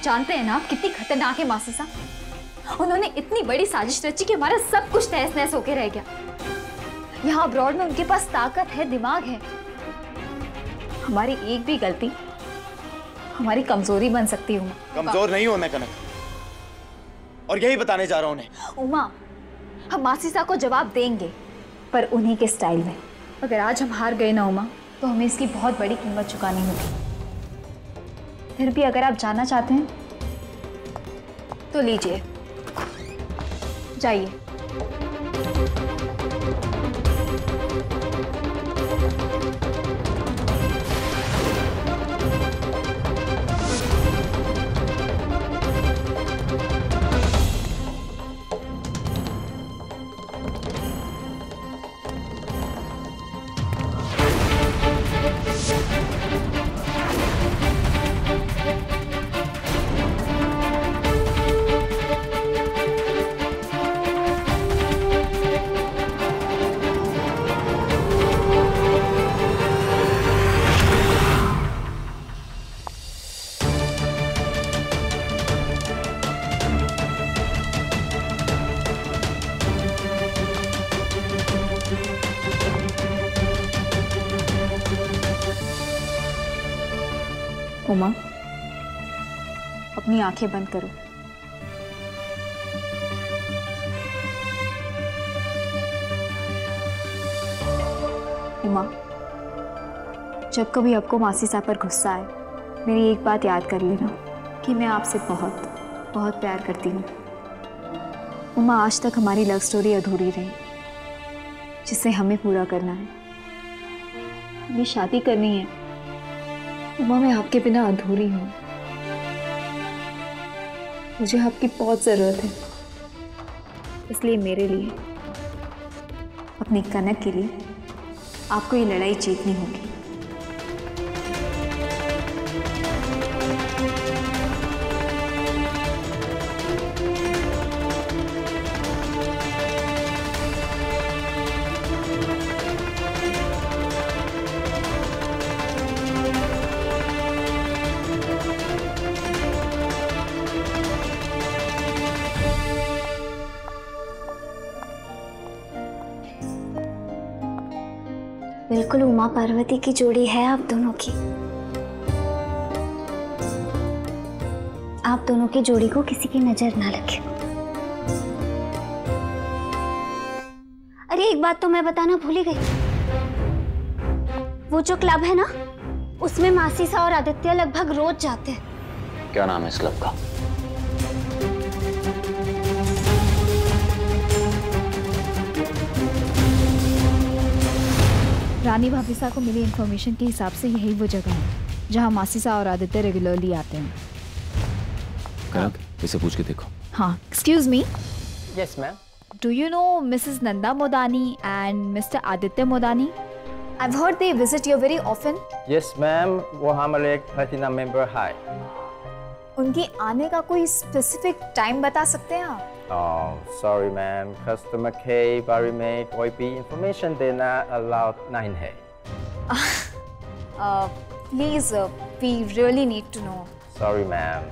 जानते हैं ना आप कितनी खतरनाक है मासीसा। उन्होंने इतनी बड़ी साजिश रची कि हमारा सब कुछ तहस नहस होके रह गया। यहाँ अब्रॉड में उनके पास ताकत है, दिमाग है। हमारी एक भी गलती हमारी कमजोरी बन सकती है। कमजोर नहीं हूं मैं कनक, और यही बताने जा रहा हूं उन्हें। उमा, हम मासीसा को जवाब देंगे, पर उन्हीं के स्टाइल में। अगर आज हम हार गए ना उमा, तो हमें इसकी बहुत बड़ी कीमत चुकानी होगी। फिर भी अगर आप जानना चाहते हैं तो लीजिए, जाइए। उमा, अपनी आंखें बंद करो। उमा, जब कभी आपको मासी साहब पर गुस्सा आए, मेरी एक बात याद कर लेना कि मैं आपसे बहुत बहुत प्यार करती हूँ। उमा, आज तक हमारी लव स्टोरी अधूरी रही, जिसे हमें पूरा करना है। हमें शादी करनी है। उमा, मैं आपके बिना अधूरी हूँ। मुझे आपकी बहुत ज़रूरत है। इसलिए मेरे लिए, अपनी कनक के लिए, आपको ये लड़ाई जीतनी होगी। बिल्कुल उमा पार्वती की जोड़ी है आप दोनों की। आप दोनों की जोड़ी को किसी की नजर ना लगे। अरे एक बात तो मैं बताना भूल ही गई। वो जो क्लब है ना, उसमें मासीसा और आदित्य लगभग रोज जाते हैं। क्या नाम है इस क्लब का? रानी भाभीसा को मिली इन्फॉर्मेशन के हिसाब से यही वो जगह है जहाँ मासीसा और आदित्य रेगुलरली आते हैं। कनक, इसे पूछ के देखो। हाँ, excuse me. Yes ma'am. Do you know Mrs Nanda Modani and mister Aditya Modani? I've heard they visit you very often. Yes ma'am, वो हमारे एक प्लैटिनम मेंबर है। उनके आने का कोई स्पेसिफिक टाइम बता सकते हैं आप? सॉरी मैम, कस्टमर के बारे में कोई भी इंफॉर्मेशन देना अलाउड नहीं है। Please, we really need to know. Sorry ma'am.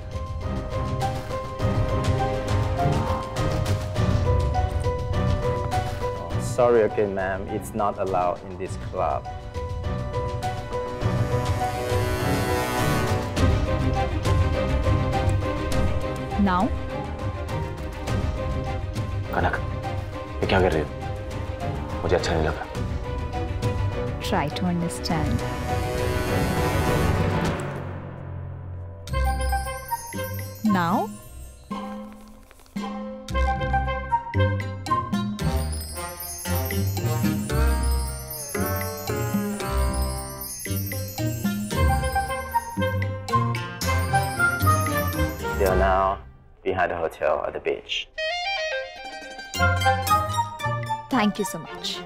Sorry again, ma'am. It's not allowed in this club. Now? कनक, ये क्या कर रही हो? मुझे अच्छा नहीं लगा। Try to understand. Now? They are now behind the hotel at the beach. Thank you so much.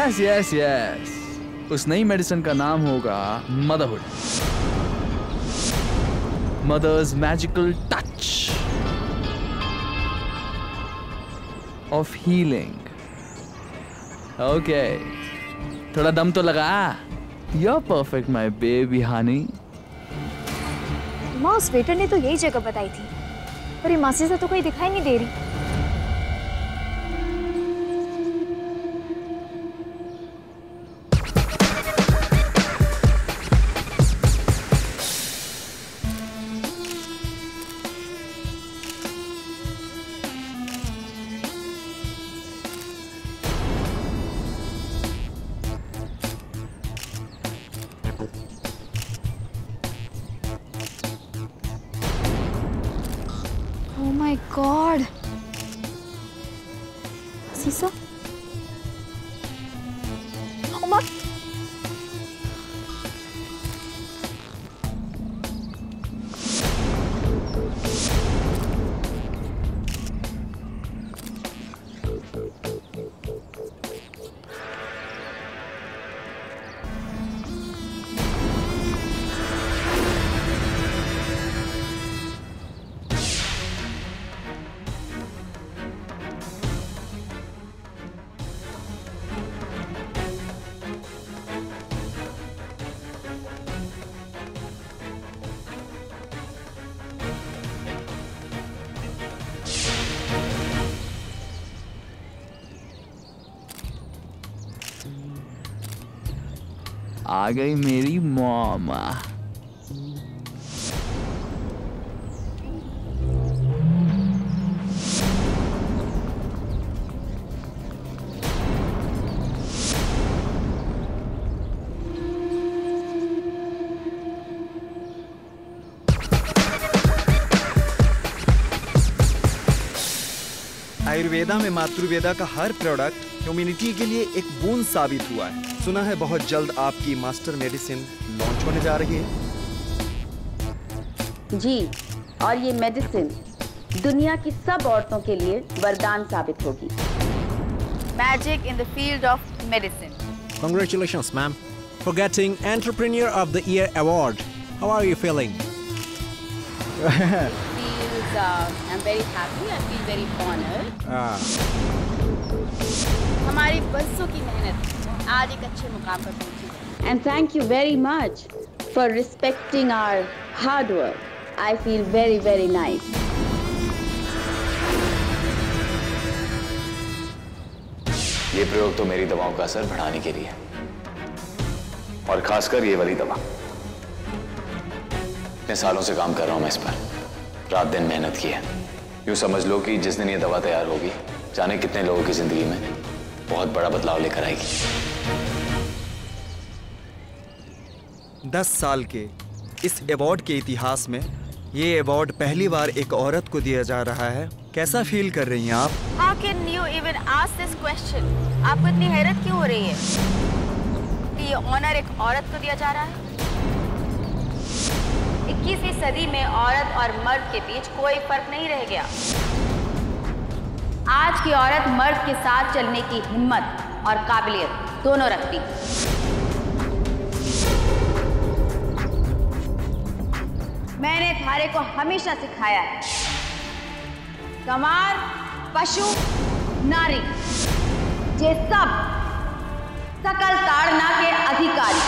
Yes yes yes, उस नई मेडिसिन का नाम होगा motherhood, mother's magical touch of healing. Okay, थोड़ा दम तो लगा। You're perfect, my baby honey. माँ, उस वेटर ने तो यही जगह बताई थी, पर ये मासी से तो कोई दिखाई नहीं दे रही। Oh my God! Sisa? Oma! आ गई मेरी मॉमा। आयुर्वेदा में मातृवेदा का हर प्रोडक्ट ह्यूमैनिटी के लिए एक बूंद साबित हुआ है। सुना है बहुत जल्द आपकी मास्टर मेडिसिन लॉन्च होने जा रही है। जी, और ये मेडिसिन दुनिया की सब औरतों के लिए वरदान साबित होगी। Magic in the field of medicine. Congratulations, ma'am, for getting Entrepreneur of the Year award. How are you feeling? I'm very happy. I feel very honored. हमारी बरसों की मेहनत आज एक अच्छे मुकाम पर पहुंची है। And thank you very much for respecting our hard work. I feel very, very nice. ये प्रयोग तो मेरी दवाओं का असर बढ़ाने के लिए, और खासकर ये वाली दवा। इतने सालों से काम कर रहा हूं मैं इस पर, रात दिन मेहनत की है। यूं समझ लो कि जिस दिन ये दवा तैयार होगी, जाने कितने लोगों की जिंदगी में बहुत बड़ा बदलाव लेकर आएगी। 10 साल के इस अवार्ड के इतिहास में ये अवार्ड पहली बार एक औरत को दिया जा रहा है। कैसा फील कर रही हैं आप? How can you even ask this question? आपको इतनी हैरत क्यों हो रही है कि ये ऑनर एक औरत को दिया जा रहा है? 21वीं सदी में औरत और मर्द के बीच कोई फर्क नहीं रह गया। आज की औरत मर्द के साथ चलने की हिम्मत और काबिलियत दोनों रखती है। मैंने थारे को हमेशा सिखाया है, गंवार, पशु, नारी, ये सब सकल ताड़ना के अधिकारी।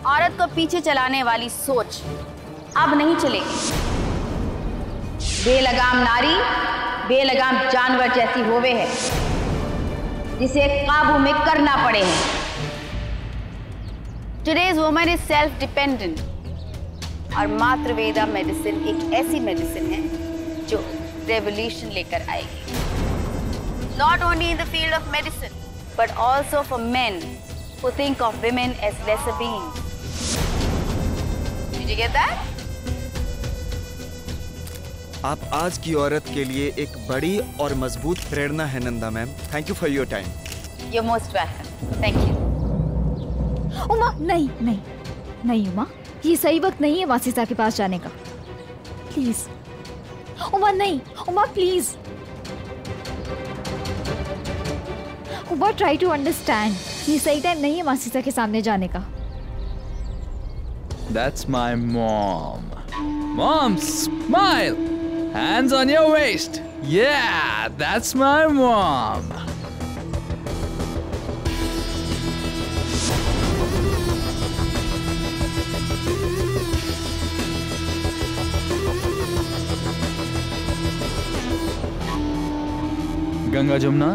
औरत को पीछे चलाने वाली सोच अब नहीं चलेगी। बेलगाम नारी बेलगाम जानवर जैसी होवे है, जिसे काबू में करना पड़े है। Today's woman is self-dependent, और मातृवेदा मेडिसिन एक ऐसी मेडिसिन है जो रेवोल्यूशन लेकर आएगी। Not only in the field of medicine, but also for men who think of women as lesser beings. Did you get that? आप आज की औरत के लिए एक बड़ी और मजबूत प्रेरणा है Nanda ma'am. Thank you for your time. You're most welcome. Thank you. Uma, नहीं नहीं नहीं उमा, ये सही वक्त नहीं है वासिसा के पास जाने का। प्लीज उमा, नहीं Uma, please. Uma try to understand, ये सही टाइम नहीं है मासीसा के सामने जाने का। That's my mom. Mom, smile. Hands on your waist. Yeah, that's my mom. Ganga Jamna,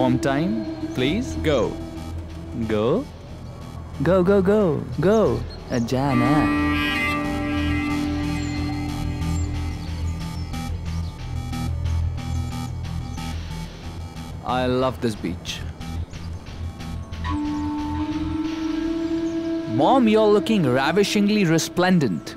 mom time, please go. Go. Go, go, go, go. Jana. I love this beach. Mom, you're looking ravishingly resplendent.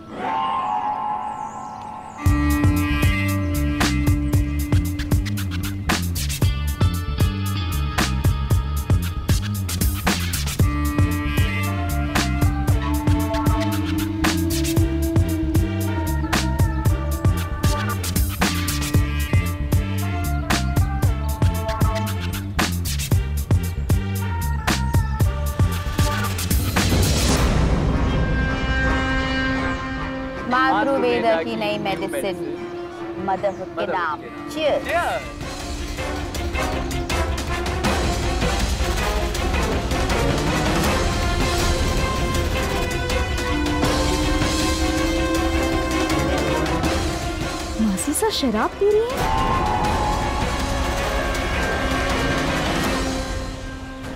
मातृवेदा की नई medicine motherhood के नाम। Cheers. मासीसा शराब P रही है?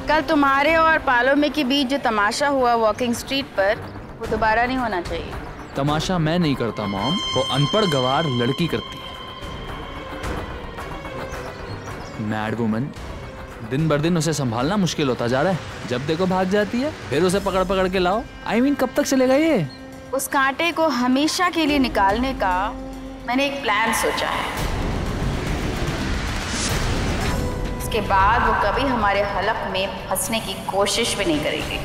कल तुम्हारे और पालोमे के बीच जो तमाशा हुआ वॉकिंग स्ट्रीट पर, वो दोबारा नहीं होना चाहिए। तमाशा मैं नहीं करता मॉम, वो अनपढ़ गवार लड़की करती है। मैड वुमन, दिन बर दिन उसे संभालना मुश्किल होता जा रहा है। जब देखो भाग जाती है, फिर उसे पकड़ पकड़ के लाओ। I mean, कब तक चलेगा ये? उस कांटे को हमेशा के लिए निकालने का मैंने एक प्लान सोचा है। उसके बाद वो कभी हमारे हलक में फंसने की कोशिश भी नहीं करेगी।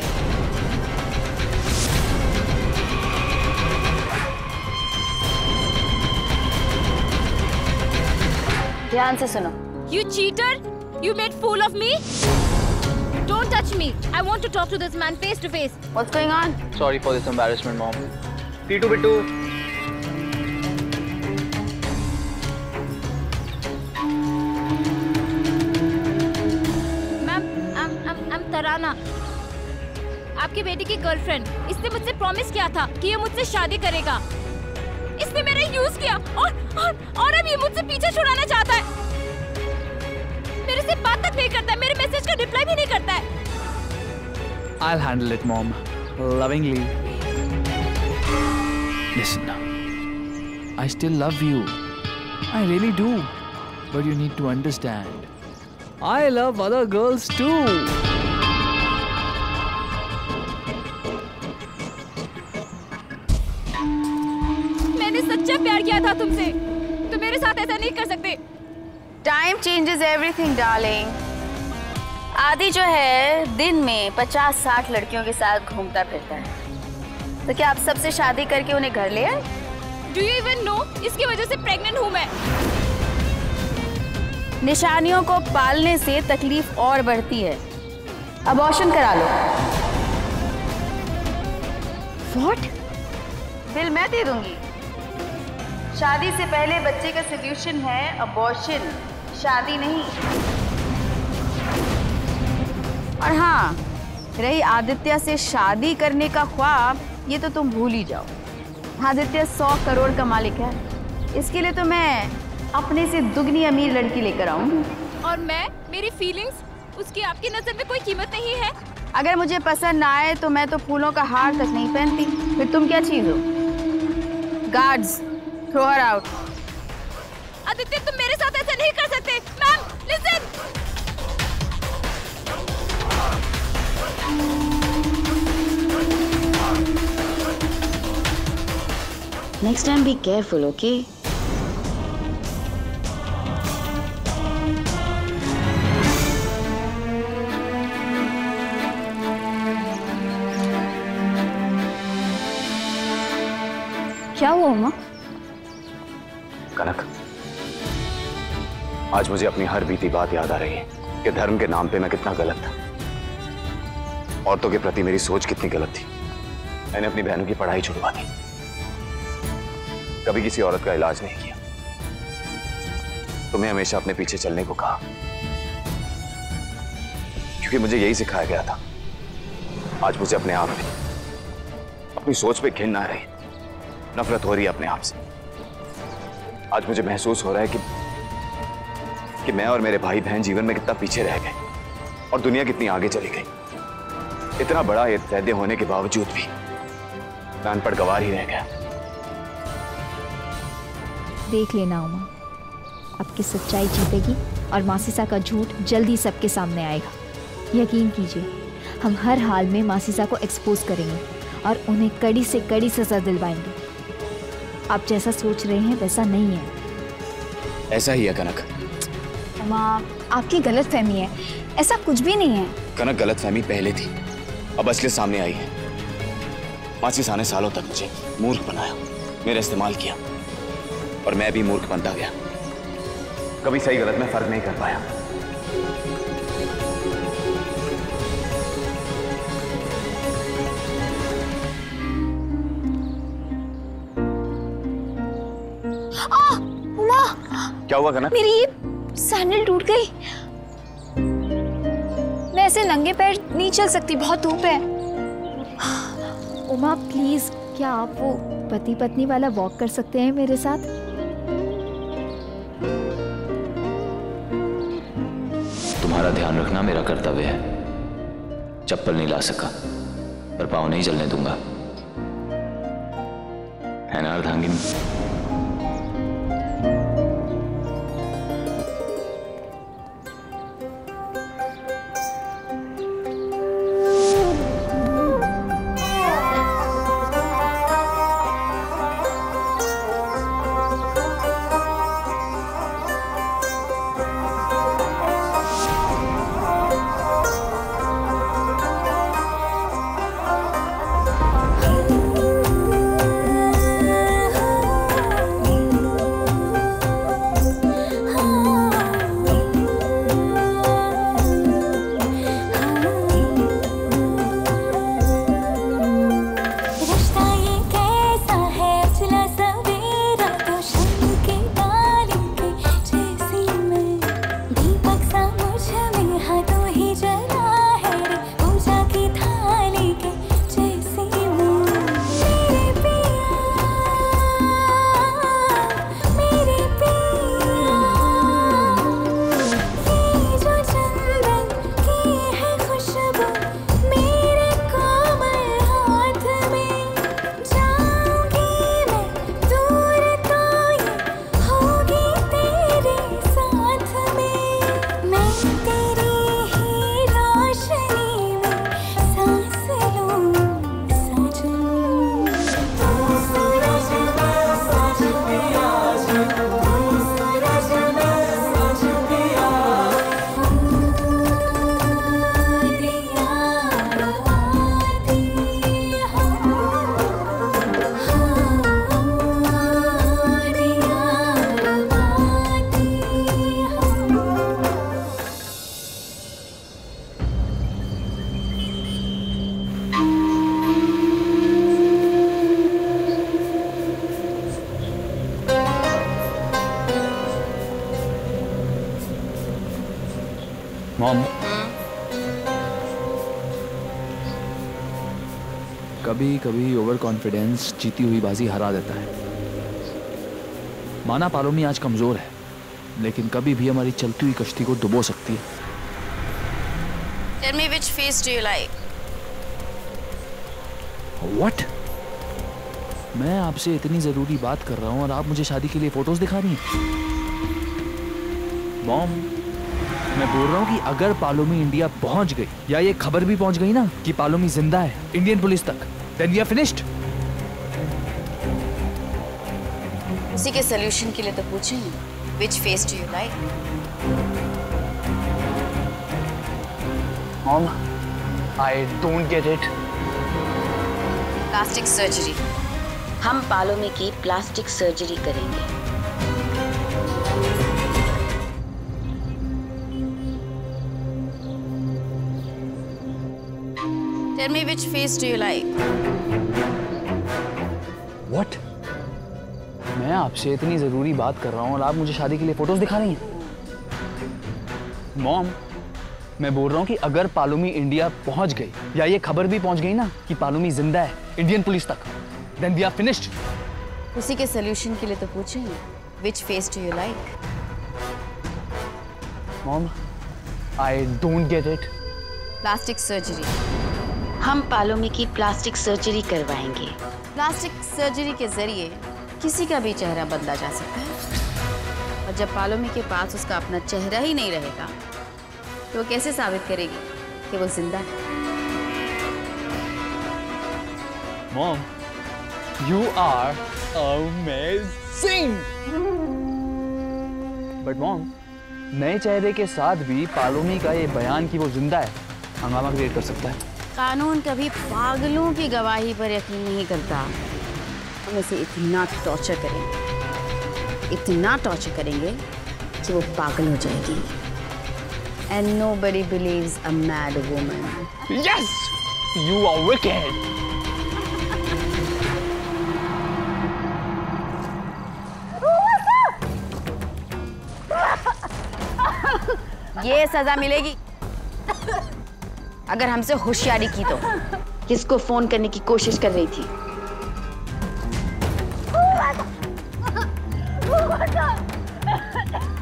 ध्यान से सुनो। You cheater! You made fool of me! Don't touch me! I want to talk to this man face to face. What's going on? Sorry for this embarrassment, mom. T2 Bittu. Ma'am, I'm Tarana. आपकी बेटी की girlfriend. इसने मुझसे promise किया था कि ये मुझसे शादी करेगा। इसने मेरा यूज किया और अब ये मुझसे पीछे छुड़ाना चाहता है। मेरे से बात तक नहीं करता है, मेरे मैसेज का रिप्लाई भी नहीं करता है। I'll handle it, mom. Lovingly. Listen, I still love you. I really do. But you need to understand. I love other girls too. सच्चा प्यार किया था तुमसे, तो मेरे साथ ऐसा नहीं कर सकते। Time changes everything darling. आदि जो है दिन में 50-60 लड़कियों के साथ घूमता फिरता है, तो क्या आप सबसे शादी करके उन्हें घर ले आए? Do you even know? इसकी वजह से प्रेग्नेंट हूँ मैं। निशानियों को पालने से तकलीफ और बढ़ती है। अबॉर्शन करा लो। What? बिल मैं दे दूंगी। शादी से पहले बच्चे का सॉल्यूशन है अबॉर्शन, शादी नहीं। और हाँ, रही आदित्य से शादी करने का ख्वाब, ये तो तुम भूल ही जाओ। आदित्य 100 करोड़ का मालिक है। इसके लिए तो मैं अपने से दुगनी अमीर लड़की लेकर आऊंगी। और मैं, मेरी फीलिंग्स, उसकी आपकी नजर में कोई कीमत नहीं है। अगर मुझे पसंद ना आए तो मैं तो फूलों का हार तक नहीं पहनती। फिर तुम क्या चीज हो? Guards, throw her out. Aditya, तुम मेरे साथ ऐसा नहीं कर सकते। Ma'am, listen. Next time be careful, okay? क्या हुआ उमा? कनक, आज मुझे अपनी हर बीती बात याद आ रही है। कि धर्म के नाम पे मैं कितना गलत था, औरतों के प्रति मेरी सोच कितनी गलत थी। मैंने अपनी बहनों की पढ़ाई छुड़वा दी, कभी किसी औरत का इलाज नहीं किया। तुम्हें हमेशा अपने पीछे चलने को कहा, क्योंकि मुझे यही सिखाया गया था। आज मुझे अपने आप पे, अपनी सोच पे घिन आ रही, नफरत हो रही है अपने आप से। आज मुझे महसूस हो रहा है कि मैं और मेरे भाई बहन जीवन में कितना पीछे रह गए और दुनिया कितनी आगे चली गई। इतना बड़ा इत्तेहाद होने के बावजूद भी मैं अनपढ़ गवार ही रह गया। देख लेना उमा, आपकी सच्चाई जीतेगी और मासीसा का झूठ जल्दी सबके सामने आएगा। यकीन कीजिए, हम हर हाल में मासीसा को एक्सपोज करेंगे और उन्हें कड़ी से कड़ी सजा दिलवाएंगे। आप जैसा सोच रहे हैं वैसा नहीं है। ऐसा ही है कनक। उमा, आपकी गलतफहमी है, ऐसा कुछ भी नहीं है। कनक, गलतफहमी पहले थी, अब असलियत सामने आई है। मासीसा ने सालों तक मुझे मूर्ख बनाया, मेरा इस्तेमाल किया और मैं भी मूर्ख बनता गया। कभी सही गलत में फर्क नहीं कर पाया। उमा, क्या हुआ कनक? मेरी ये सैंडल टूट गई। मैं ऐसे नंगे पैर नहीं चल सकती, बहुत धूप है। उमा प्लीज, क्या आप वो पति पत्नी वाला वॉक कर सकते हैं मेरे साथ? तुम्हारा ध्यान रखना मेरा कर्तव्य है। चप्पल नहीं ला सका, पर पाँव नहीं जलने दूंगा, है ना अर्धांगिनी? मॉम, कभी कभी ओवर कॉन्फिडेंस जीती हुई बाजी हरा देता है। माना पालोमी आज कमजोर है, लेकिन कभी भी हमारी चलती हुई कश्ती को डुबो सकती है। Tell me which face do you like? What? मैं आपसे इतनी जरूरी बात कर रहा हूँ और आप मुझे शादी के लिए फोटोज दिखा रही हैं। मॉम, मैं बोल रहा हूँ कि अगर पालोमी इंडिया पहुंच गई या ये खबर भी पहुंच गई ना कि पालोमी जिंदा है इंडियन पुलिस तक, then we are finished. उसी के सॉल्यूशन के लिए तो पूछेंगे, which face do you like? Mom, I don't get it. Plastic surgery. हम पालोमी की प्लास्टिक सर्जरी करेंगे। Tell me which face do you like? What? मैं आपसे इतनी जरूरी बात कर रहा हूँ और आप मुझे शादी के लिए फोटोज दिखा रही हैं। मॉम, मैं बोल रहा हूँ कि अगर पालोमी इंडिया पहुंच गई या ये खबर भी पहुंच गई ना कि पालोमी जिंदा है इंडियन पुलिस तक, then we are finished. उसी के सोल्यूशन के लिए तो पूछेंगे which face do you like? Mom, I don't get it. Plastic surgery. हम पालोमी की प्लास्टिक सर्जरी करवाएंगे। प्लास्टिक सर्जरी के जरिए किसी का भी चेहरा बदला जा सकता है और जब पालोमी के पास उसका अपना चेहरा ही नहीं रहेगा तो कैसे साबित करेगी कि वो जिंदा है? Mom, you are amazing. But Mom, नए चेहरे के साथ भी पालोमी का ये बयान कि वो जिंदा है हंगामा क्रिएट कर सकता है। कानून कभी पागलों की गवाही पर यकीन नहीं करता। हम इसे इतना टॉर्चर करेंगे कि वो पागल हो जाएगी। And nobody believes a mad woman. Yes, you are wicked. ये सजा मिलेगी अगर हमसे होशियारी की तो। किसको फोन करने की कोशिश कर रही थी?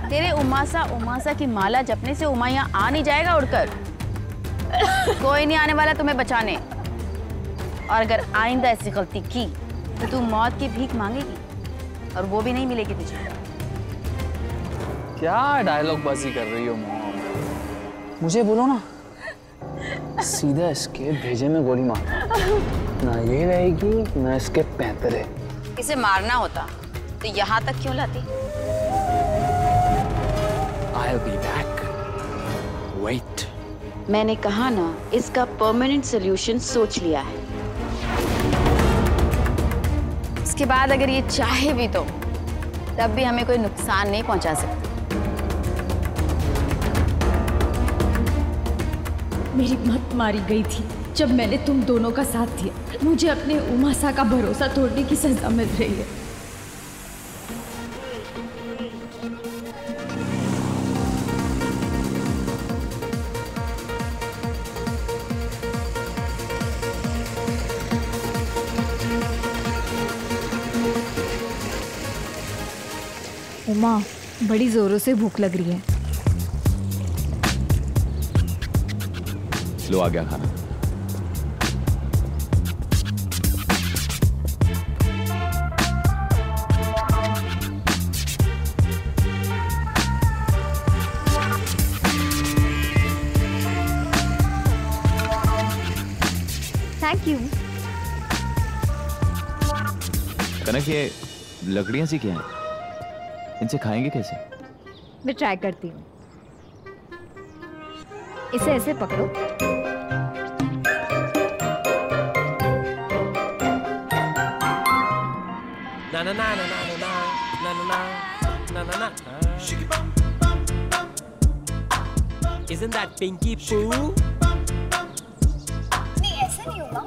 तेरे उमासा की माला जपने से उमा यहाँ आ नहीं जाएगा उड़कर। कोई नहीं आने वाला तुम्हें बचाने। और अगर आइंदा ऐसी गलती की तो तू मौत की भीख मांगेगी और वो भी नहीं मिलेगी तुझे। क्या डायलॉग बाजी कर रही हो मॉम? मुझे बोलो ना, सीधा इसके भेजे में गोली मार। ना ये रहेगी ना इसके पैंतरे। इसे मारना होता तो यहाँ तक क्यों लाती? I'll be back. Wait. मैंने कहा ना, इसका परमानेंट सॉल्यूशन सोच लिया है। इसके बाद अगर ये चाहे भी तो तब भी हमें कोई नुकसान नहीं पहुंचा सकती। मेरी मत मारी गई थी जब मैंने तुम दोनों का साथ दिया। मुझे अपने उमासा का भरोसा तोड़ने की सजा मिल रही है। उमा, बड़ी जोरों से भूख लग रही है। लो आ गया खाना। Thank you. कनक, ये लकड़ियां सी क्या हैं? इनसे खाएंगे कैसे? मैं ट्राई करती हूँ। इसे ऐसे पकड़ो। ना ना ना ना ना ना ना ना ना ना ना। Isn't that Pinky Pooh? नहीं, ऐसे नहीं होगा।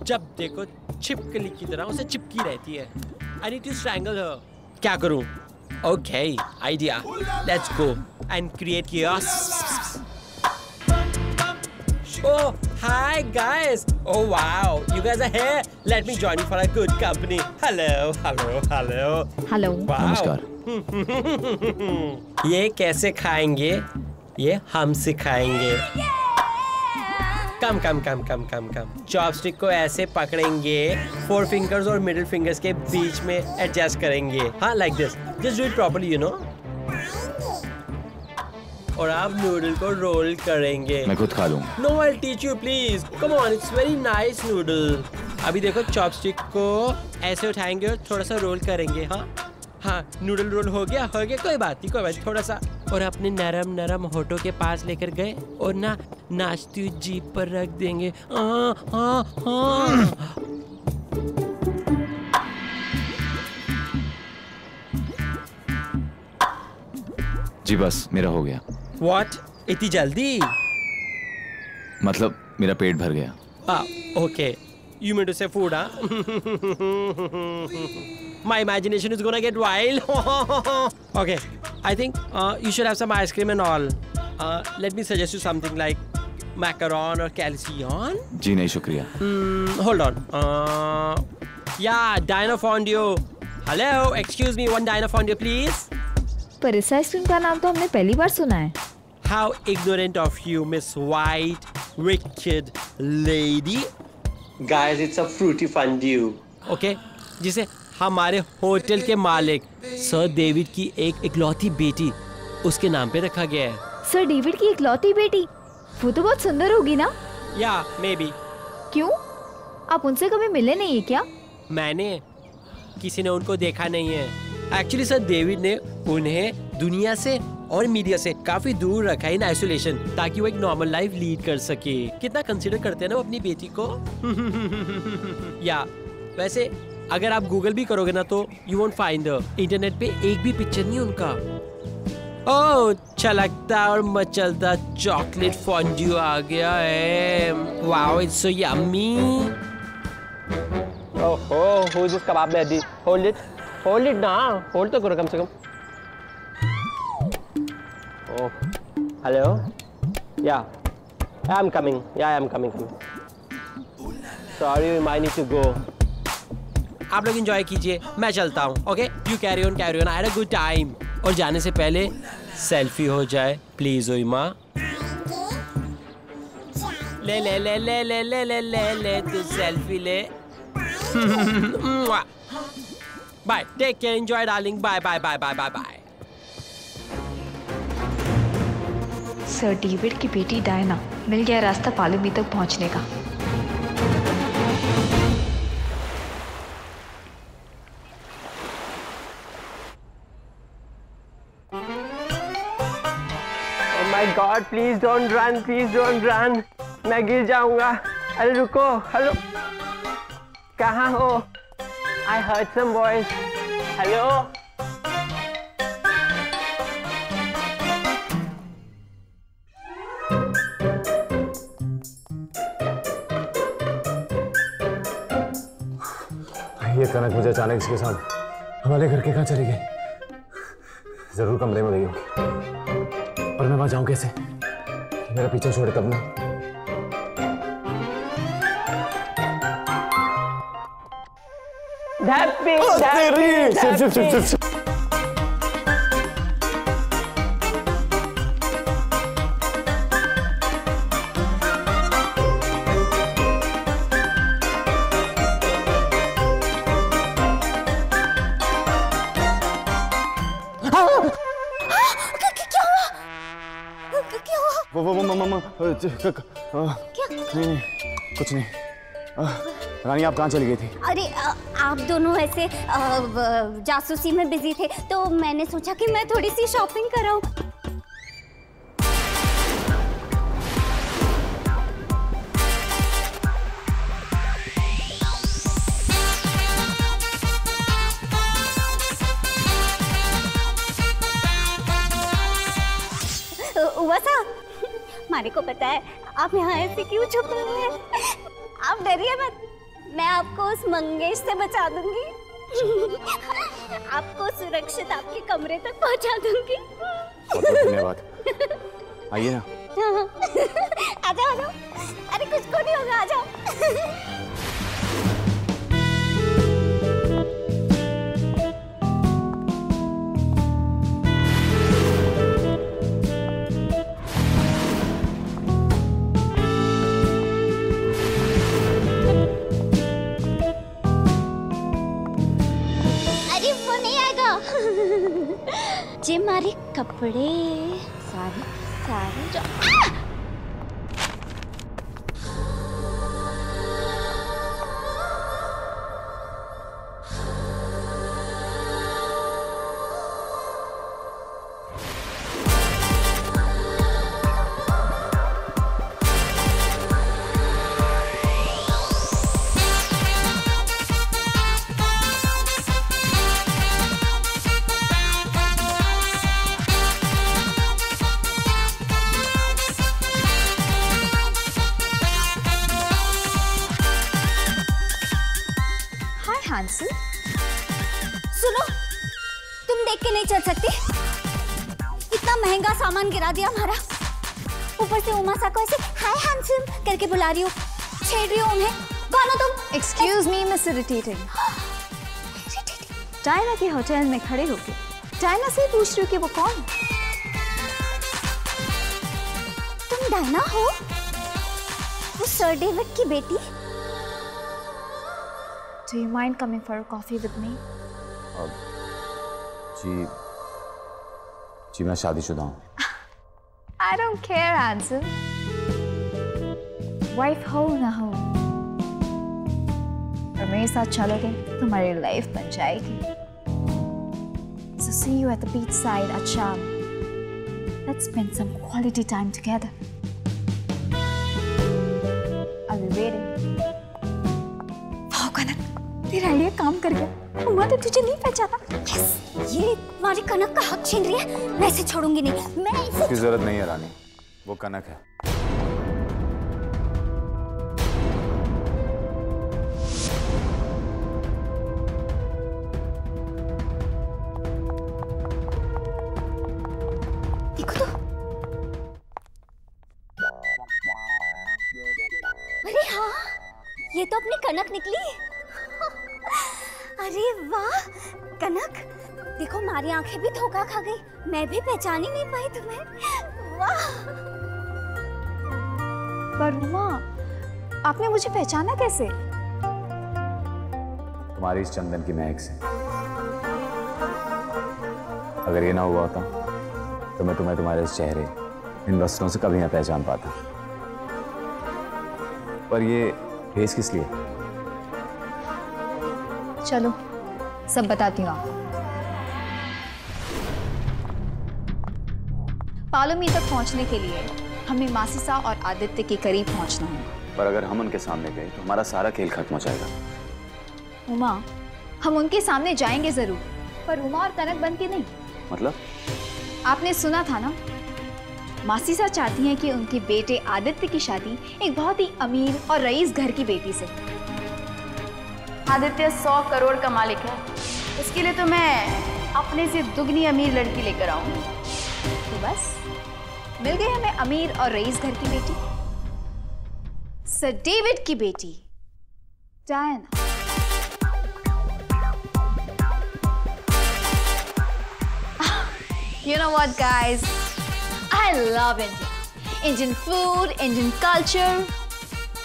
जब देखो छिपकली की तरह उसे चिपकी रहती है। I need to strangle her. क्या करूं? Okay, idea. Let's go and create chaos. Oh, hi guys. Oh wow, you guys are here. Let me join you for a good company. Hello, hello, hello. Hello. Wow. नमस्कार। ये कैसे खाएंगे? ये हम सिखाएंगे। कम कम कम कम कम कम। Chopstick को ऐसे पकड़ेंगे, 4 फिंगर्स और मिडिल फिंगर्स के बीच में एडजस्ट करेंगे। हाँ, like this. Just do it properly, you know. और आप नूडल को रोल करेंगे। मैं खुद खा लूंगा। No, I will teach you please. Come on, it's very nice noodle. अभी देखो, चॉपस्टिक को ऐसे उठाएंगे और थोड़ा सा रोल करेंगे। हाँ हाँ, नूडल रोल हो गया, कोई बात नहीं, थोड़ा सा। और अपने नरम नरम होठों के पास लेकर गए और ना नाचती जीप पर रख देंगे। जी बस, मेरा हो गया। What? इतनी जल्दी? मतलब मेरा पेट भर गया। Okay. You mean to say food, huh? My imagination is gonna get wild. Okay, I think you should have some ice cream and all. Let me suggest you something like macaron or calzone. जी नहीं शुक्रिया. Hold on. Yeah, dino fondue. Hello, excuse me, one dino fondue, please. पर इस ice cream का नाम तो हमने पहली बार सुना है. How ignorant of you, Miss White, wicked lady. Guys, it's a fruity fondue. Okay, जिसे हमारे होटल के मालिक सर डेविड की एक इकलौती बेटी उसके नाम पे रखा गया है. सर डेविड की इकलौती बेटी? वो तो बहुत सुंदर होगी ना? या मे बी. क्यों? आप उनसे कभी मिले नहीं है क्या? मैंने किसी ने उनको देखा नहीं है. एक्चुअली सर डेविड ने उन्हें दुनिया से और मीडिया से काफी दूर रखा है इन आइसोलेशन, ताकि वो एक नॉर्मल लाइफ लीड कर सके. कितना कंसीडर करते हैं ना वो अपनी बेटी को. या वैसे अगर आप गूगल भी करोगे ना तो यू वोंट फाइंड इंटरनेट पे एक भी पिक्चर नहीं उनका. ओह, छलकता और मचलता चॉकलेट फॉन्ड्यू आ गया है. Wow, it's so yummy. ओहो, who is this kebab lady? Hold it now. Hold तो करो कम से कम. Oh, hello. Yeah, I'm coming. I'm coming. Sorry, we might need to go. आप लोग एंजॉय कीजिए, मैं चलता हूँ. Okay, you carry on. I had a good time. और जाने से पहले सेल्फी हो जाए प्लीज. ओइमा ले ले ले ले ले ले ले ले ले तू सेल्फी ले. Bye, take care, enjoy darling. Bye bye bye bye bye bye. Sir David की बेटी डायना, मिल गया रास्ता पालुबी तक पहुंचने का. Oh my God, please don't run. मैं गिर जाऊंगा. अरे रुको. हेलो, कहाँ हो? I heard some voice. Hello. ये कनक मुझे अचानक इसके साथ हमारे घर के कहाँ चली गई. जरूर कमरे में गई होगी. और मैं वहां जाऊं कैसे? मेरा पीछा छोड़े तब ना. चुप. नहीं, कुछ नहीं. रानी, आप कहाँ चली गई थी? अरे आप दोनों ऐसे जासूसी में बिजी थे तो मैंने सोचा कि मैं थोड़ी सी शॉपिंग कराऊं. वसा, मारे को पता है आप यहाँ ऐसे क्यों छुपे हुए हैं. आप डरिए मत, मैं आपको उस मंगेश से बचा दूंगी. आपको सुरक्षित आपके कमरे तक पहुंचा दूंगी. धन्यवाद. आइए ना. आ जाओ. अरे कुछ को नहीं होगा, आ जाओ. जे मारे कपड़े सारे जो हैंसल। सुनो, तुम देख के नहीं चल सकती? इतना महंगा सामान गिरा दिया हमारा, ऊपर से उमासा को ऐसे हाय हैंडसम करके बुला रही हो, छेड़ रही हो उन्हें। कौन हो तुम? Excuse me miss irritating. Diana के होटल में खड़े होके डायना से पूछ रही हो कि वो कौन? तुम डायना हो? वो सर डेविड की बेटी? Do you mind coming for a coffee with me? जी मैं शादीशुदा हूँ। I don't care, Hansel. Wife हो ना हो, और मेरे साथ चलोगे तुम्हारी लाइफ बन जाएगी। So see you at the beach side at Sham. Let's spend some quality time together. I'll be waiting. वाह कनक, तेरा आइडिया काम कर गया। उमा तो तुझे नहीं पहचाना। Yes, ये तुम्हारी कनक का हक छीन रही है, मैं इसे छोड़ूंगी नहीं। मैं इसे उसकी जरूरत नहीं है रानी, वो कनक है। देखो तो, अरे हाँ, ये तो अपनी कनक निकली। अरे वाह कनक, देखो हमारी आंखें भी धोखा खा गई, मैं भी पहचान ही नहीं पाई तुम्हें। वाह। पर उमा, आपने मुझे पहचाना कैसे? तुम्हारी इस चंदन की महक से। अगर ये ना हुआ होता तो मैं तुम्हें तुम्हारे इस चेहरे, इन वस्त्रों से कभी ना पहचान पाता। पर ये भेस किस लिए? चलो सब बताती हूँ आपको। पालोमी तक पहुंचने के लिए हमें मासिसा और आदित्य के करीब पहुंचना होगा। पर अगर हम उनके सामने गए तो हमारा सारा खेल खत्म हो जाएगा। उमा, हम उनके सामने जाएंगे जरूर, पर उमा और कनक बन के नहीं। मतलब? आपने सुना था ना, मासिसा चाहती हैं कि उनके बेटे आदित्य की शादी एक बहुत ही अमीर और रईस घर की बेटी से। आदित्य 100 करोड़ का मालिक है, इसके लिए तो मैं अपने से दुगनी अमीर लड़की लेकर आऊंगी। तो बस मिल गई हमें अमीर और रईस घर की बेटी, सर डेविड की बेटी Diana. You know what, guys? I love India. Indian food, Indian culture,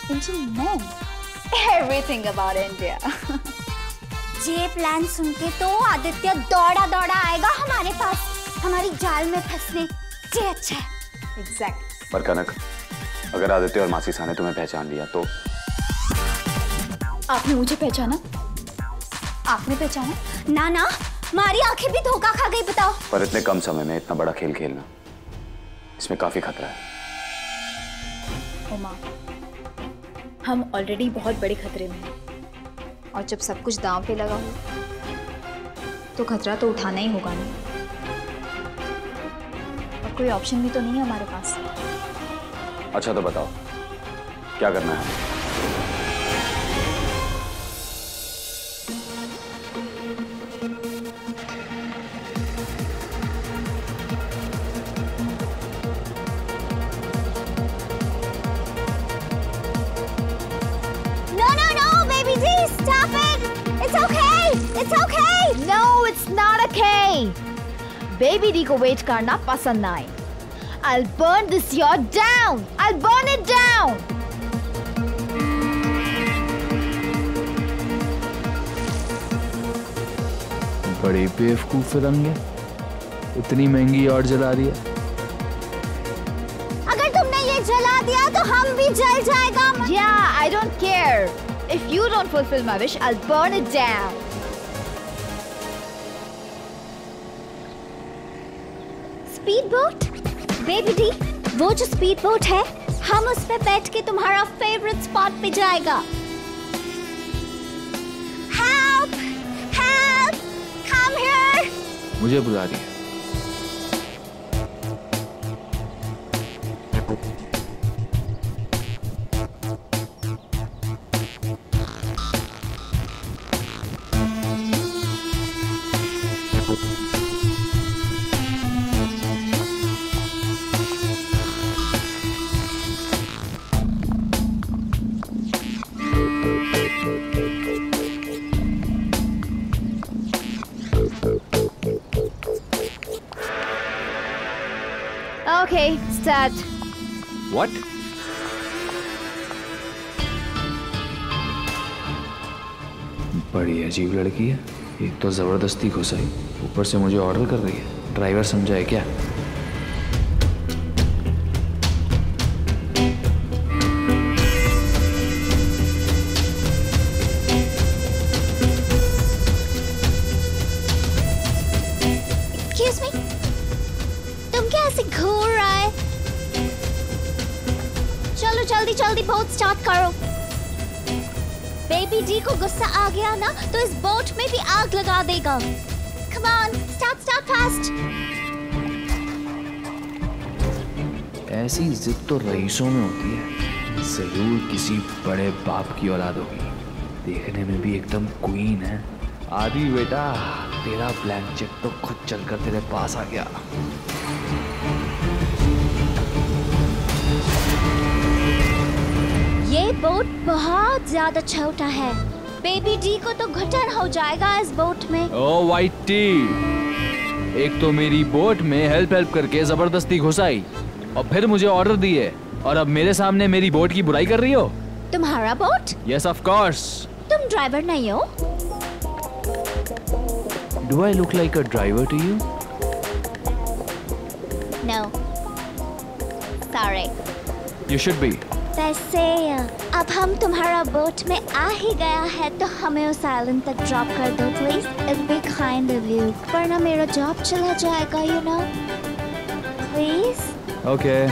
Indian men. Everything about India. ये प्लान सुन के तो आदित्य दौड़ा दौड़ा आएगा हमारे पास, हमारी जाल में फंसने। ये अच्छा है। Exactly. पर कनक, अगर आदित्य और मासिसा ने तुम्हें पहचान लिया तो? आपने मुझे पहचाना? आपने पहचाना? ना ना, हमारी आंखें भी धोखा खा गई। बताओ। पर इतने कम समय में इतना बड़ा खेल खेलना, इसमें काफी खतरा है। उमा, हम ऑलरेडी बहुत बड़े खतरे में हैं, और जब सब कुछ दांव पे लगा हो तो खतरा तो उठाना ही होगा ना। और कोई ऑप्शन भी तो नहीं है हमारे पास। अच्छा तो बताओ, क्या करना है? बेबी डी को वेट करना पसंद ना आए। I'll burn this yacht down. I'll burn it down. बड़ी बेवकूफ रंगे, इतनी महंगी यार्ड जला रही है। अगर तुमने ये जला दिया तो हम भी जल जाएगा। Yeah, I don't care. If you don't fulfill my wish, I'll burn it down. Speed boat? Baby D, वो जो स्पीड बोट है, हम उस पे बैठ के तुम्हारा फेवरेट स्पॉट पे जाएगा। Help! Help! Come here! मुझे बुला रही है। Okay, start. What? बड़ी अजीब लड़की है। एक तो जबरदस्ती घुसाई, ऊपर से मुझे ऑर्डर कर रही है। ड्राइवर समझा है क्या? Excuse me? तुम क्या ऐसे घूर रहा है? चलो जल्दी जल्दी बोट स्टार्ट करो। बेबी डी को गुस्सा आ गया ना तो इस बोट में भी आग लगा देगा। Come on, start fast. ऐसी जिद तो रईसों में होती है। जरूर किसी बड़े बाप की औलाद होगी। देखने में भी एकदम क्वीन है। आदि बेटा, तेरा ब्लैंक चेक तो खुद चलकर तेरे पास आ गया। ये बोट बहुत ज्यादा छोटा है। बेबी डी को तो घुटन हो जाएगा इस बोट में। ओ वाइटी, एक तो मेरी बोट में हेल्प करके जबरदस्ती घुसाई और फिर मुझे ऑर्डर दिए, और अब मेरे सामने मेरी बोट की बुराई कर रही हो। तुम्हारा बोट? Yes of course. तुम ड्राइवर नहीं हो? Do I look like a driver to you? No, sorry. You should be. वैसे अब हम तुम्हारा बोट में आ ही गया है तो हमें उस आइलैंड तक ड्रॉप कर दो please. It be kind of you, वरना मेरा जॉब चला जाएगा, you know. Please. Okay.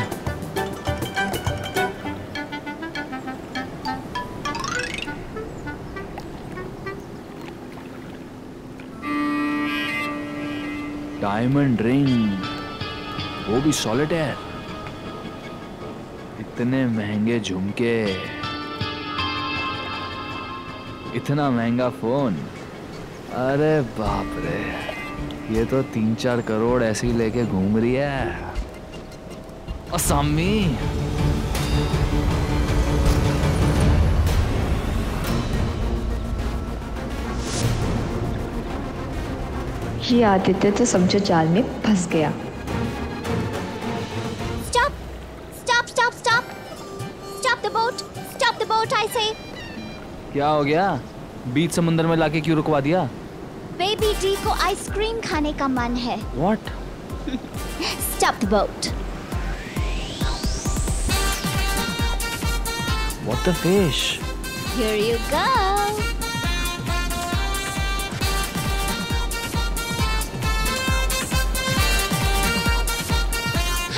Diamond ring, वो भी सॉलिटेयर। इतने महंगे झुमके, इतना महंगा फोन। अरे बाप रे, ये तो 3-4 करोड़ ऐसे ही लेके घूम रही है। असामी। ये आदित्य तो समझो जाल में फंस गया। Stop the boat! Stop the boat, I say! क्या हो गया? बीच समुंदर में लाके क्यों रुकवा दिया? बेबी डी को आइसक्रीम खाने का मन है। What? Stop the boat! What the fish? Here you go!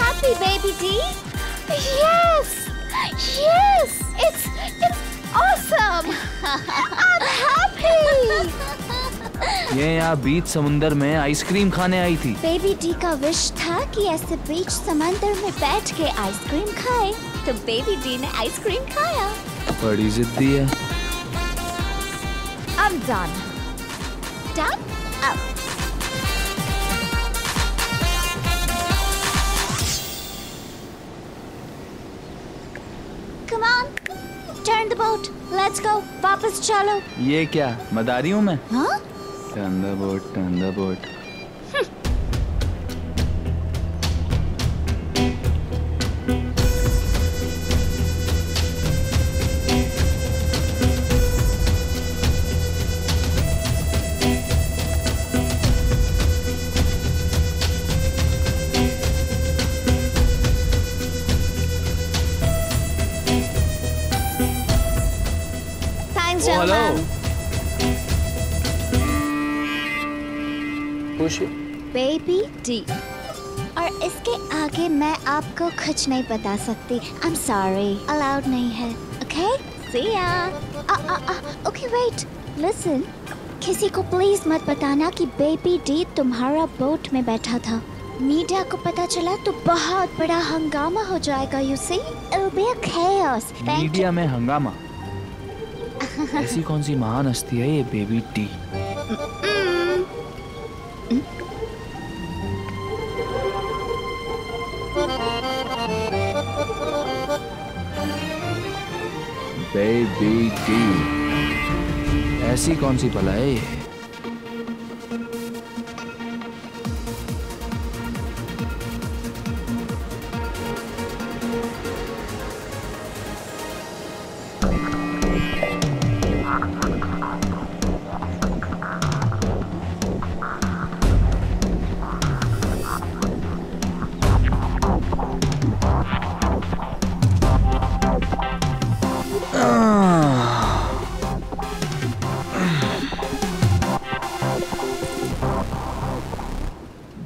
Happy baby D? Yes! Yes! It's awesome! I'm happy! ये यहाँ बीच समुंदर में आइसक्रीम खाने आई थी। बेबी डी का विश था कि ऐसे बीच समंदर में बैठ के आइसक्रीम खाए, तो बेबी डी ने आइसक्रीम खाया। बड़ी जिद्दी है। I'm done. Done? Up. Come on, turn the boat. Let's go. वापस चलो। ये क्या, मदारी हूँ मैं? हाँ? Turn the boat, turn the boat. Thanks, Oh, hello. gentlemen. खुश है? Baby D. और इसके आगे मैं आपको कुछ नहीं बता सकती। I'm sorry, अलाउड नहीं है। Okay? See ya. Okay, wait. Listen. किसी को प्लीज मत बताना कि बेबी डी तुम्हारा बोट में बैठा था। मीडिया को पता चला तो बहुत बड़ा हंगामा हो जाएगा। You see? It'll be a chaos. Media में हंगामा? ऐसी कौन सी महान हस्ती है ये बेबी डी? बेबी डी, ऐसी कौन सी भला है ये?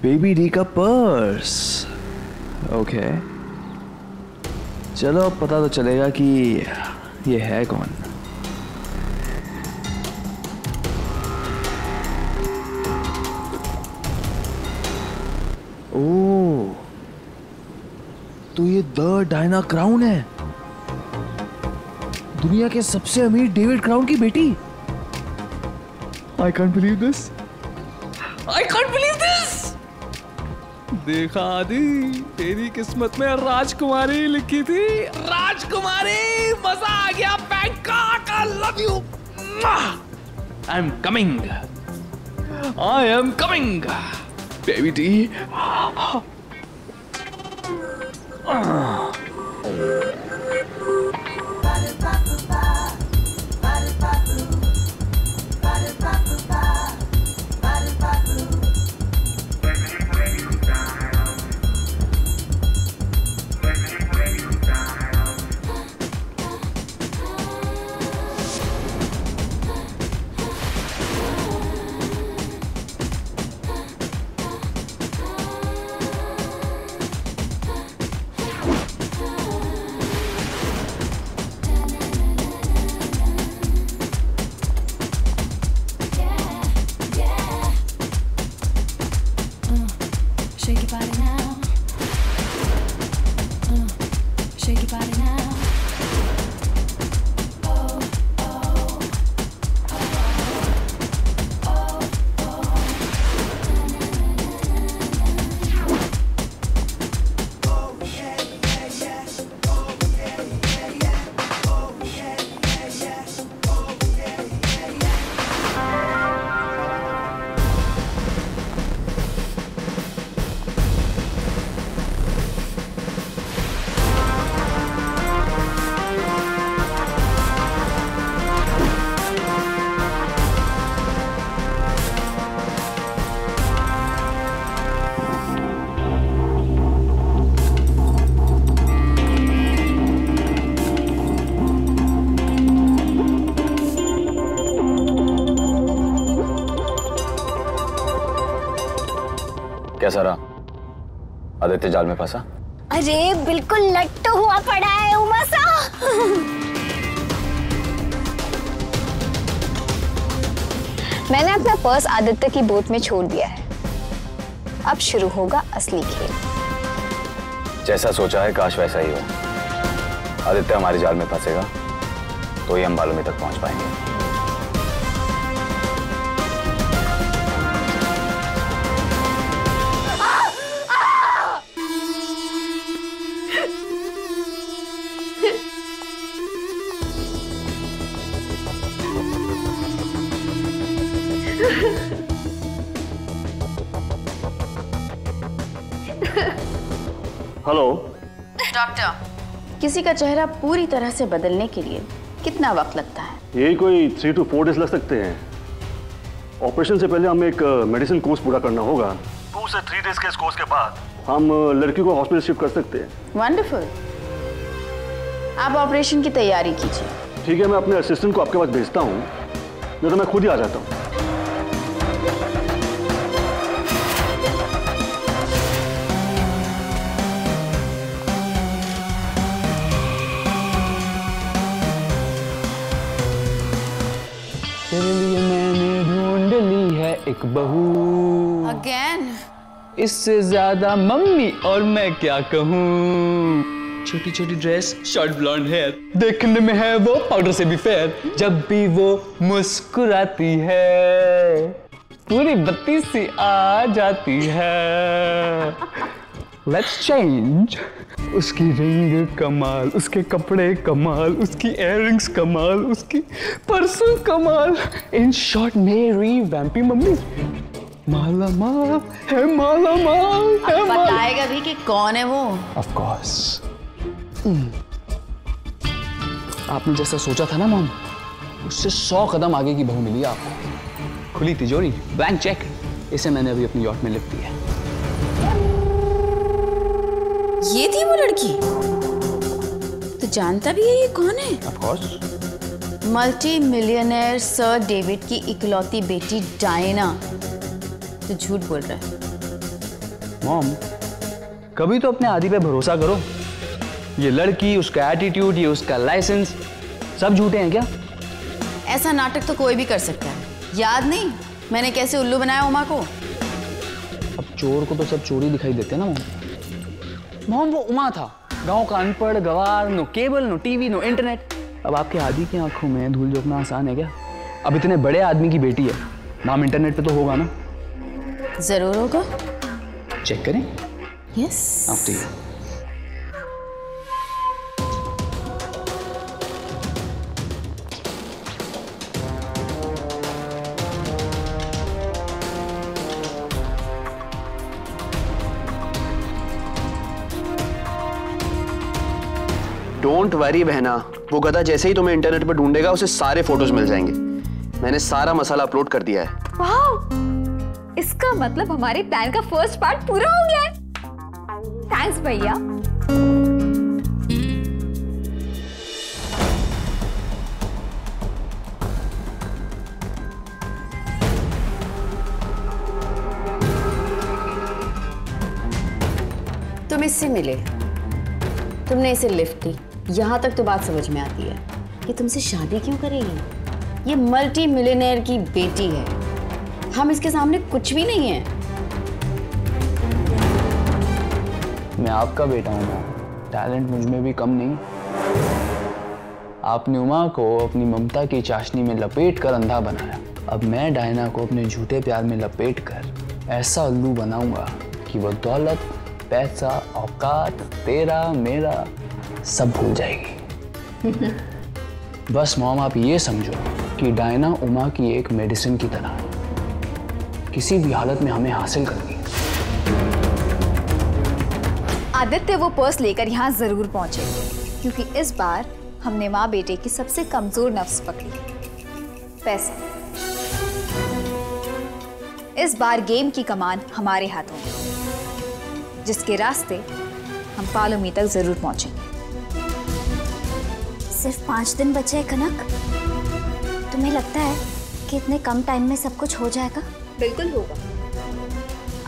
बेबी डी का पर्स। ओके, चलो अब पता तो चलेगा कि ये है कौन। ओह, तो ये द डायना क्राउन है, दुनिया के सबसे अमीर डेविड क्राउन की बेटी। I can't believe this. I can't believe this. देखा आदि, तेरी किस्मत में राजकुमारी लिखी थी। राजकुमारी, मजा आ गया। Bangkok, I love you. I'm coming. I am coming. Baby D. Shake your body now. Shake your body now. कैसा रहा? आदित्य जाल में फंसा? अरे बिल्कुल लट्टू हुआ पड़ा है उमासा। मैंने अपना पर्स आदित्य की बोट में छोड़ दिया है। अब शुरू होगा असली खेल। जैसा सोचा है काश वैसा ही हो। आदित्य हमारे जाल में फंसेगा तो ही हम बालूमी तक पहुंच पाएंगे। हेलो डॉक्टर, किसी का चेहरा पूरी तरह से बदलने के लिए कितना वक्त लगता है? यही कोई 3 to 4 डेज लग सकते हैं। ऑपरेशन से पहले हमें एक मेडिसिन कोर्स पूरा करना होगा। 2 से 3 डेज के इस कोर्स के बाद हम लड़की को हॉस्पिटल शिफ्ट कर सकते हैं। वंडरफुल। आप ऑपरेशन की तैयारी कीजिए। ठीक है, मैं अपने असिस्टेंट को आपके पास भेजता हूँ, नहीं तो मैं खुद ही आ जाता हूँ। तेरे लिए मैंने ढूंढ ली है एक बहू अगेन। इससे ज्यादा मम्मी और मैं क्या कहूँ। छोटी छोटी ड्रेस, शॉर्ट ब्लॉन्ड हेयर, देखने में है वो पाउडर से भी फेयर। जब भी वो मुस्कुराती है पूरी बत्ती सी आ जाती है। Let's change. उसकी रिंग कमाल, उसके कपड़े कमाल, उसकी इयररिंग्स कमाल, उसकी पर्सन कमाल। इन शॉर्ट मेरी वैम्पी मम्मी माला माल है, माला माल है। बताएगा भी कि कौन है वो? Of course. आपने जैसा सोचा था ना मॉम, उससे 100 कदम आगे की बहू मिली आपको। खुली तिजोरी, ब्लैंक चेक, इसे मैंने अभी अपनी यॉट में लिख दी है। ये थी वो लड़की? तो जानता भी है ये कौन है? Of course. Multi millionaire sir David की इकलौती बेटी डायना। तो झूठ बोल रहा है। मॉम, कभी तो अपने आदि पे भरोसा करो। ये लड़की, उसका एटीट्यूड, ये उसका लाइसेंस, सब झूठे हैं क्या? ऐसा नाटक तो कोई भी कर सकता है। याद नहीं मैंने कैसे उल्लू बनाया उमा को? अब चोर को तो सब चोरी दिखाई देते हैं ना मॉम। वो उमा था, गांव का अनपढ़ गवार, no cable, no TV, no internet. अब आपके आदि की आंखों में धूल झोंकना आसान है क्या? अब इतने बड़े आदमी की बेटी है, नाम इंटरनेट पे तो होगा ना? जरूर होगा। चेक करें। Yes. After you. Don't worry बहना, वो गधा जैसे ही तुम्हें इंटरनेट पर ढूंढेगा उसे सारे फोटोज मिल जाएंगे। मैंने सारा मसाला अपलोड कर दिया है। वाह, इसका मतलब हमारे प्लान का फर्स्ट पार्ट पूरा हो गया है। थैंक्स भैया। तुम इससे मिले, तुमने इसे लिफ्ट दी, यहां तक तो बात समझ में आती है कि तुमसे शादी क्यों करेगी? ये मल्टी मिलियनेयर की बेटी है, हम इसके सामने कुछ भी नहीं है। मैं आपका बेटा हूँ, टैलेंट मुझ में भी कम नहीं। आपने उमा को अपनी ममता की चाशनी में लपेट कर अंधा बनाया। अब मैं डायना को अपने झूठे प्यार में लपेट कर ऐसा उल्लू बनाऊंगा कि वो दौलत, पैसा, औकात, तेरा मेरा सब भूल जाएगी। बस मॉम, आप ये समझो कि डायना उमा की एक मेडिसिन की तरह है, किसी भी हालत में हमें हासिल करनी। आदित्य वो पर्स लेकर यहाँ जरूर पहुंचे, क्योंकि इस बार हमने माँ बेटे की सबसे कमजोर नफ्स पकड़ी, पैसा। इस बार गेम की कमान हमारे हाथों में, जिसके रास्ते हम पालोमी तक जरूर पहुंचेंगे। सिर्फ 5 दिन बचे हैं कनक। तुम्हें लगता है कि इतने कम टाइम में सब कुछ हो जाएगा? बिल्कुल होगा।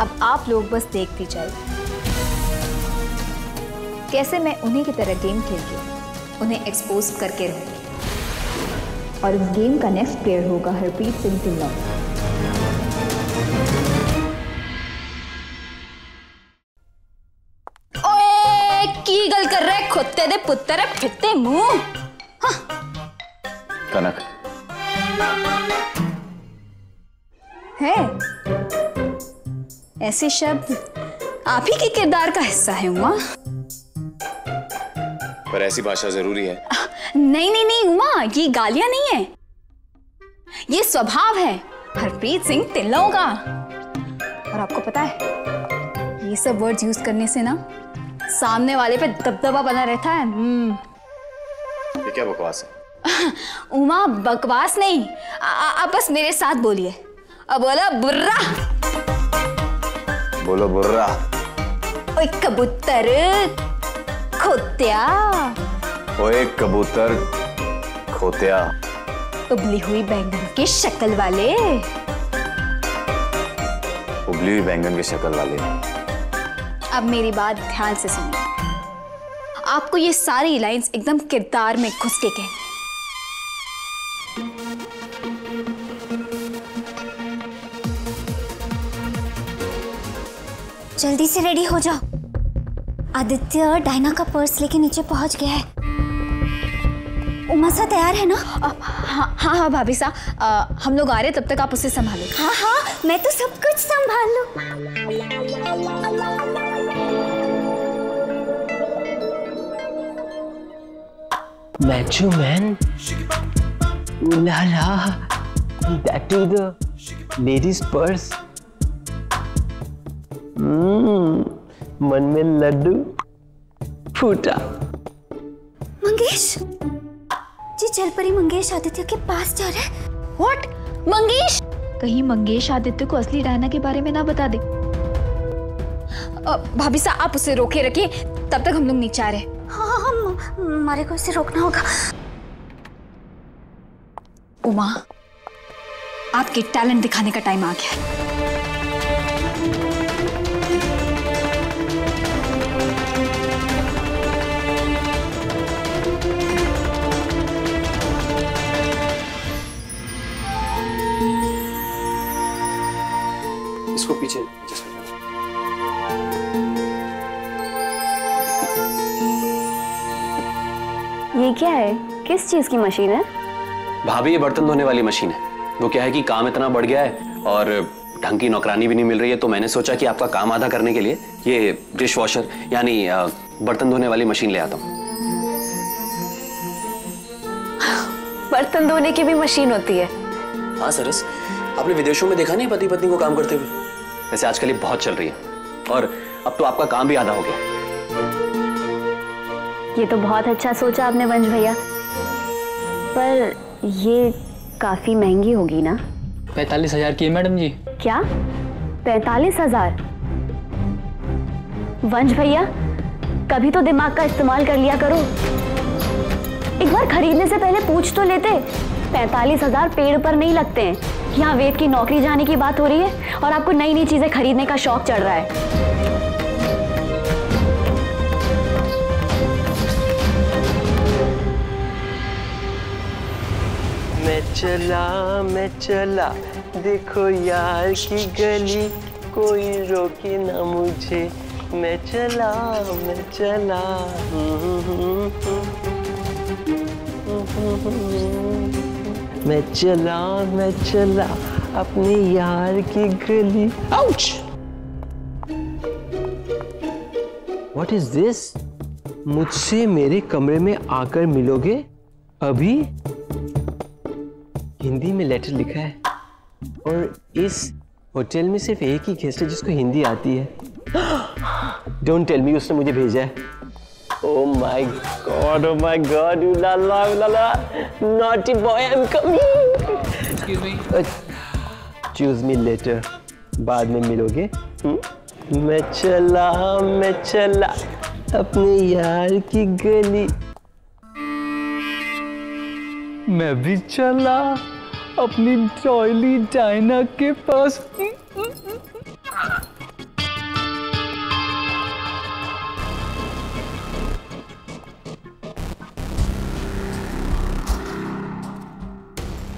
अब आप लोग बस देखते जाइए कैसे मैं उन्हीं की तरह गेम खेल के उन्हें एक्सपोज करके रहूंगी। और इस गेम का नेक्स्ट प्लेयर होगा हरप्रीत सिंह ढिल्लों। ओए की गल कर रहे खुत्ते दे पुत्तर फिरते मुंह। हाँ। कनक है ऐसे शब्द आप ही के किरदार का हिस्सा है उमा। पर ऐसी भाषा जरूरी है? नहीं नहीं नहीं उमा, ये गालियां नहीं है, ये स्वभाव है हरप्रीत सिंह ढिल्लों का। और आपको पता है ये सब वर्ड्स यूज करने से ना सामने वाले पे दबदबा बना रहता है। ये क्या बकवास है? उमा बकवास नहीं, आप बस मेरे साथ बोलिए। अब बोला बुर्रा। बोलो बुर्रा। ओए कबूतर खोत्या। ओए कबूतर खोत्या। उबली हुई बैंगन की शक्ल वाले। उबली हुई बैंगन की शक्ल वाले। अब मेरी बात ध्यान से सुनिए, आपको ये सारी लाइंस एकदम किरदार में घुस के कहनी। जल्दी से रेडी हो जाओ। आदित्य डायना का पर्स लेके नीचे पहुंच गया है। उमा सा तैयार है ना? हाँ हाँ भाभी सा, हम लोग आ रहे, तब तक आप उसे संभालो। हाँ हाँ, मैं तो सब कुछ संभाल लूं। Macho man, ooh la la, that to the lady's purse. मन में लड्डू फूटा। मंगेश जी, जलपरी मंगेश आदित्य के पास जा रहा है। What? मंगेश? कहीं मंगेश आदित्य को असली डायना के बारे में ना बता दे। भाभी सा, आप उसे रोके रखिए, तब तक हम लोग नीचे आ रहे हैं। हाँ, हमारे को इसे रोकना होगा। उमा, आपके टैलेंट दिखाने का टाइम आ गया। नीचे adjust कर देना। ये क्या है? किस चीज की मशीन है? भाभी ये बर्तन धोने वाली मशीन है। वो क्या है कि काम इतना बढ़ गया है और ढंग की नौकरानी भी नहीं मिल रही है, तो मैंने सोचा कि आपका काम आधा करने के लिए ये डिश वॉशर यानी बर्तन धोने वाली मशीन ले आता हूँ। बर्तन धोने की भी मशीन होती है? हाँ सरस, आपने विदेशों में देखा नहीं पति पत्नी को काम करते हुए? वैसे आजकल ये बहुत चल रही है और अब तो आपका काम भी आधा हो गया। ये तो बहुत अच्छा सोचा आपने वंश भैया, पर ये काफी महंगी होगी ना? 45,000 की है मैडम जी। क्या? 45,000? वंश भैया, कभी तो दिमाग का इस्तेमाल कर लिया करो। एक बार खरीदने से पहले पूछ तो लेते। 45,000 पेड़ पर नहीं लगते हैं। यहाँ वेद की नौकरी जाने की बात हो रही है और आपको नई नई चीजें खरीदने का शौक चढ़ रहा है। मैं चला देखो यार की गली, कोई रोके ना मुझे। मैं चला मैं चला अपने यार की गली। आउच! What is this? मुझसे मेरे कमरे में आकर मिलोगे अभी? हिंदी में लेटर लिखा है और इस होटल में सिर्फ एक ही गेस्ट है जिसको हिंदी आती है। डोंट टेल मी उसने मुझे भेजा है। Oh my God, ulala, naughty boy, I'm coming. Excuse me. Choose me later. बाद में मिलोगे। मैं चला अपने यार की गली। मैं भी चला अपनी टॉयली डायना के पास।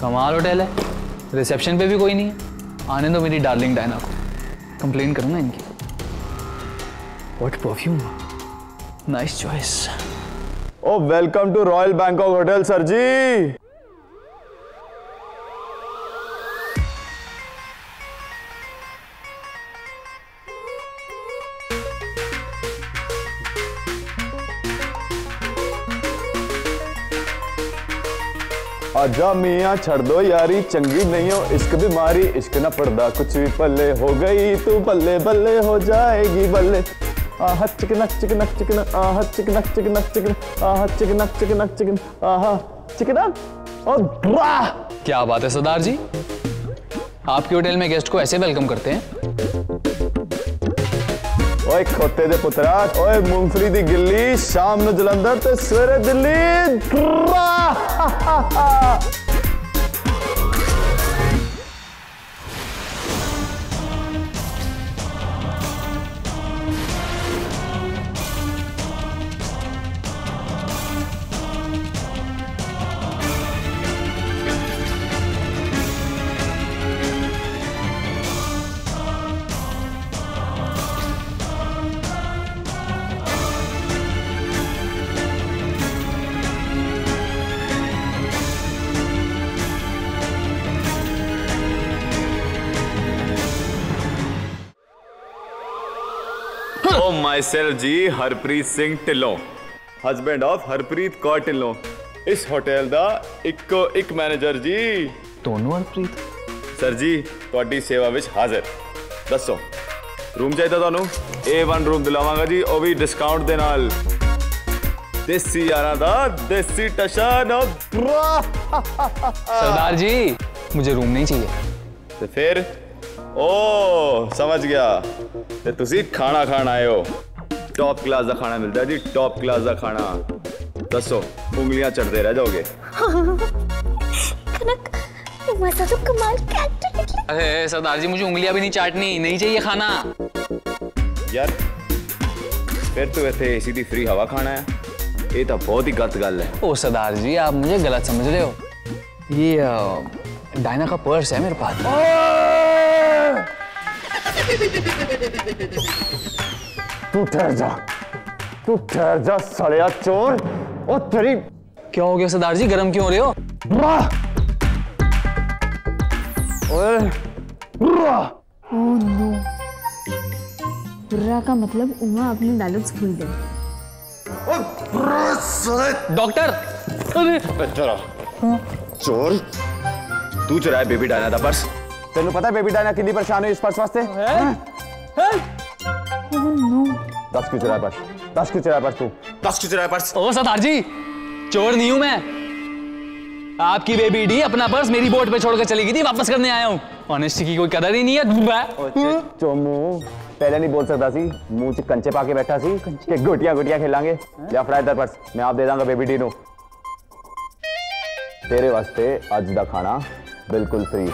कमाल होटल है, रिसेप्शन पे भी कोई नहीं है। आने दो मेरी डार्लिंग डायना को, कंप्लेन करूँ ना इनकी। What perfume, nice choice. Oh welcome to royal Bangkok hotel sir ji. आजा मियाँ छड़ दो यारी, चंगी नहीं हो इश्क बीमारी, इश्क न पड़दा कुछ भी पल्ले, हो गई तू बल्ले बल्ले हो जाएगी बल्ले। आहा चिकनक चिकनक चिकनक, आहा चिकनक चिकनक चिकनक, आहा चिकनक चिकनक चिकनक, आहा चिकनक और वाह। क्या बात है सरदार जी, आपके होटल में गेस्ट को ऐसे वेलकम करते हैं? ओए खोते दे पुत्रा, ओए मूंगफली दी गिल्ली, शाम ਨੂੰ ਜਲੰਧਰ ਤੇ ਸਵੇਰੇ Delhi. Myself ji Harpreet Singh Dhillon, husband of Harpreet Kaur Dhillon, इस होटल दा इक्को एक मैनेजर जी। दोनों हरप्रीत सर जी ਤੁਹਾਡੀ सेवा विच हाजिर। दसो रूम चाहिए ਤੁਹਾਨੂੰ? A1 रूम दिलावांगा जी, ਉਹ भी डिस्काउंट दे नाल। देसी यारा दा देसी टशन। सरदार जी मुझे रूम नहीं चाहिए। तो फिर ओ समझ गया, ते तुसी खाना खान आए हो। टॉप क्लास का खाना मिलता है जी, टॉप क्लास का खाना। दसो उंगलियां चढ़ते रह जाओगे। कनक मजा तो कमाल का एक्टर निकला। अरे सरदार जी मुझे उंगलियां भी नहीं चाटनी, नहीं चाहिए खाना। यार फिर तो इतने एसी दी फ्री हवा खाना है, ये तो बहुत ही गलत गल है। ओ सरदार जी आप मुझे गलत समझ रहे हो, ये डायना का पर्स है मेरे पास। तू ठहर जा सालिया चोर। ओ तेरी क्या हो गया सरदार जी, गरम क्यों हो रहे हो? ओए ओह नो, बुर्रा का मतलब उमा अपनी डायलॉग्स भूल गई। डॉक्टर! चोर, तू चुराया बेबी डायना दा पर्स। तेनू पता है बेबी डायना कितनी परेशान हुई इस पर्स वास्ते? दस क्यों चुराया पर्स? दस क्यों चुराया पर्स तू? 10 क्यों चुराया पर्स? ओ सरदार जी, चोर नहीं हूं मैं। आपकी बेबी डी अपना पर्स मेरी बोट पे छोड़कर चली गई थी, वापस करने आया हूँ। ऑनेस्टी की कोई कदर ही नहीं है। चोमू पहले नहीं बोल सकता सी, मुंह च कंचे पाके बैठा सी कि गोटियां खेलांगे। या फड़ा इधर पर्स, मैं आप दे दांगा बेबी डी नु। तेरे वास्ते आज दा खाना बिल्कुल फ्री,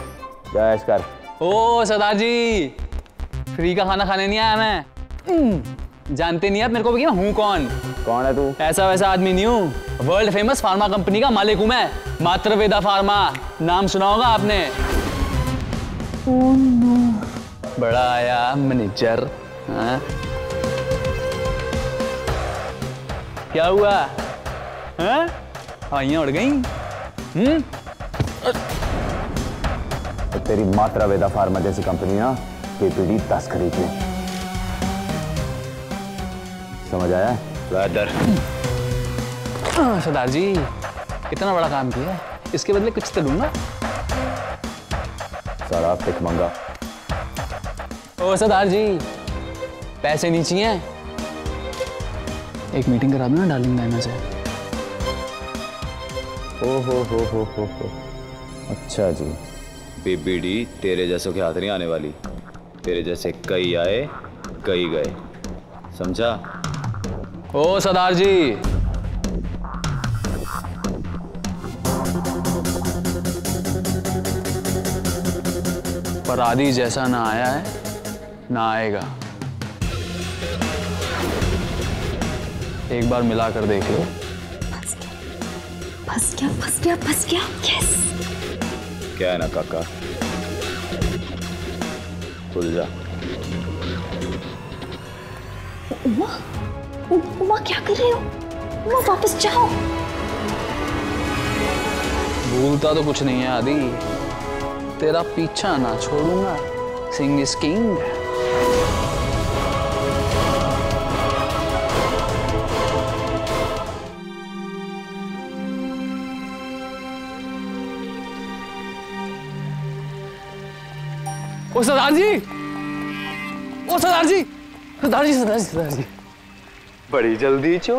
जैश कर। ओ सरदार जी, फ्री का खाना खाने नहीं आया मैं। जानते नहीं आप मेरे को भी, मैं हूँ कौन? कौन है तू? ऐसा वैसा आदमी नहीं हूँ, वर्ल्ड फेमस फार्मा कंपनी का मालिक हूँ मैं। मातृवेदा फार्मा, नाम सुना होगा आपने? ओह नो, बड़ा आया मैनेजर। हाँ? क्या हुआ? हाँ? आइयां उड़ गई? तो तेरी मातृवेदा फार्मा जैसी कंपनी ना केपीडी 10 खरीद ले। समझ आया? रादर। सरदार जी, इतना बड़ा काम किया है, इसके बदले कुछ तो लूंगा। सारा टिक मंगा। ओ सरदार जी, पैसे नहीं चाहिए? एक मीटिंग करा दो ना डार्लिंग डायना से। हो। अच्छा जी। बेबी डी तेरे जैसों के हाथ नहीं आने वाली। तेरे जैसे कई आए कई गए, समझा? ओ सरदार जी, पर आदि जैसा ना आया है ना आएगा। एक बार मिला कर देख लो। फंस गया। यस। क्या है ना काका, खुल जा। उमा क्या कर रहे हो? उमा वापस जाओ। भूलता तो कुछ नहीं है आदि, तेरा पीछा ना छोड़ूंगा। सिंग इज किंग। ओ सरदार जी, ओ सरदार जी, सरदार जी, बड़ी जल्दी चो।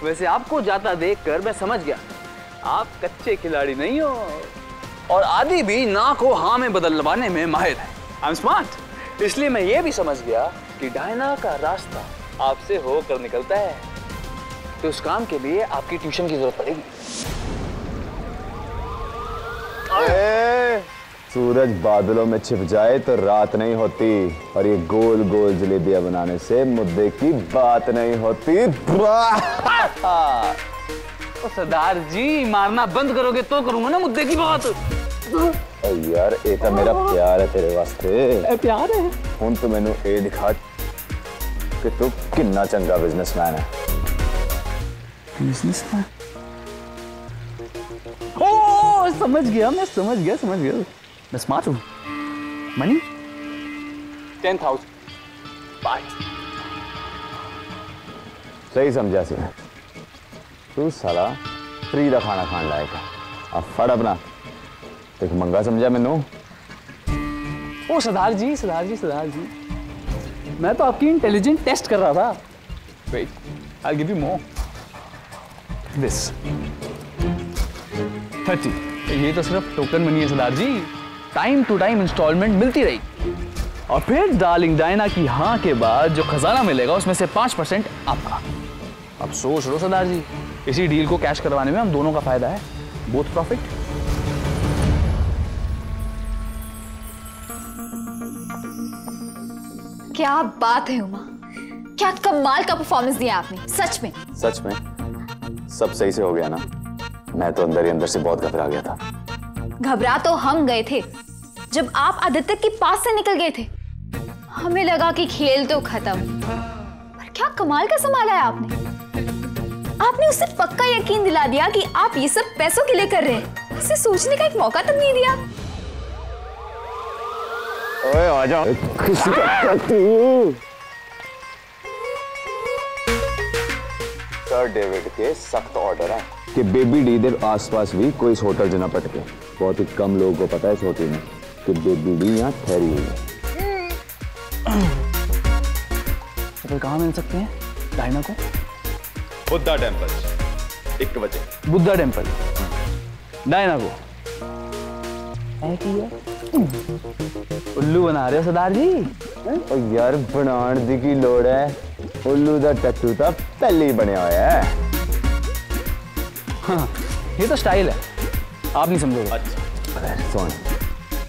वैसे आपको जाता देखकर मैं समझ गया आप कच्चे खिलाड़ी नहीं हो, और आदि भी ना को हाँ में बदलवाने में माहिर है। आई एम स्मार्ट, इसलिए मैं ये भी समझ गया कि डायना का रास्ता आपसे होकर निकलता है, तो उस काम के लिए आपकी ट्यूशन की जरूरत पड़ेगी। सूरज बादलों में छिप जाए तो रात नहीं होती, और ये गोल गोल जलेबियां बनाने से मुद्दे की बात नहीं होती। तो सरदार जी, मारना बंद करोगे तो करूंगा ना मुद्दे की बात। यार ये तो मेरा प्यार है तेरे वास्ते। प्यार है? हुन तो मैनू ये दिखा कि तू कितना चंगा बिजनेसमैन है। बिजनेसमैन? ओ समझ गया मैं स्मार्ट हूँ। Money 10,000 bye. सही समझा सी, तू साला फ्री का खाना खान लायक है। अब फड़ अपना एक मंगा समझा मैनू। ओ सरदार जी, मैं तो आपकी इंटेलिजेंट टेस्ट कर रहा था। Wait, I give you more. This 30। ये तो सिर्फ टोकन मनी है सरदार जी, टाइम टू टाइम इंस्टॉलमेंट मिलती रहेगी। और फिर डार्लिंग डायना की हाँ के बाद जो खजाना मिलेगा उसमें से 5% आपका। अब सोच लो सरदार जी, इसी डील को कैश करवाने में हम दोनों का फायदा है, बोथ प्रॉफिट। क्या बात है उमा, क्या कमाल का परफॉर्मेंस दिया आपने। सच में सब सही से हो गया ना? मैं तो अंदर ही अंदर से बहुत घबरा गया था। घबरा तो हम गए थे जब आप आदित्य के पास से निकल गए थे, हमें लगा कि खेल तो खत्म, पर क्या कमाल का संभाला है आपने। आपने उसे पक्का यकीन दिला दिया कि आप ये सब पैसों के लिए कर रहे हैं। उसे सोचने का एक मौका तक नहीं दिया। ओए आजा। सर डेविड के सख्त ऑर्डर है कि बेबी डी इधर आसपास भी कोई इस होटल से ना पटके। बहुत ही कम लोगों को पता है इस होटल में कि बेबी डी यहाँ ठहरी हुई है। तो कहाँ मिल सकते हैं डायना को? बुद्धा टेम्पल 1 बजे। बुद्धा टेम्पल डायना को उल्लू बना रहे हो सरदार जी? ओ यार बनाण दी की लोड़ है, उल्लू दा टट्टू ता पहले ही बनया होया है। हाँ, ये तो स्टाइल है, आप नहीं समझोगे। अच्छा सुन,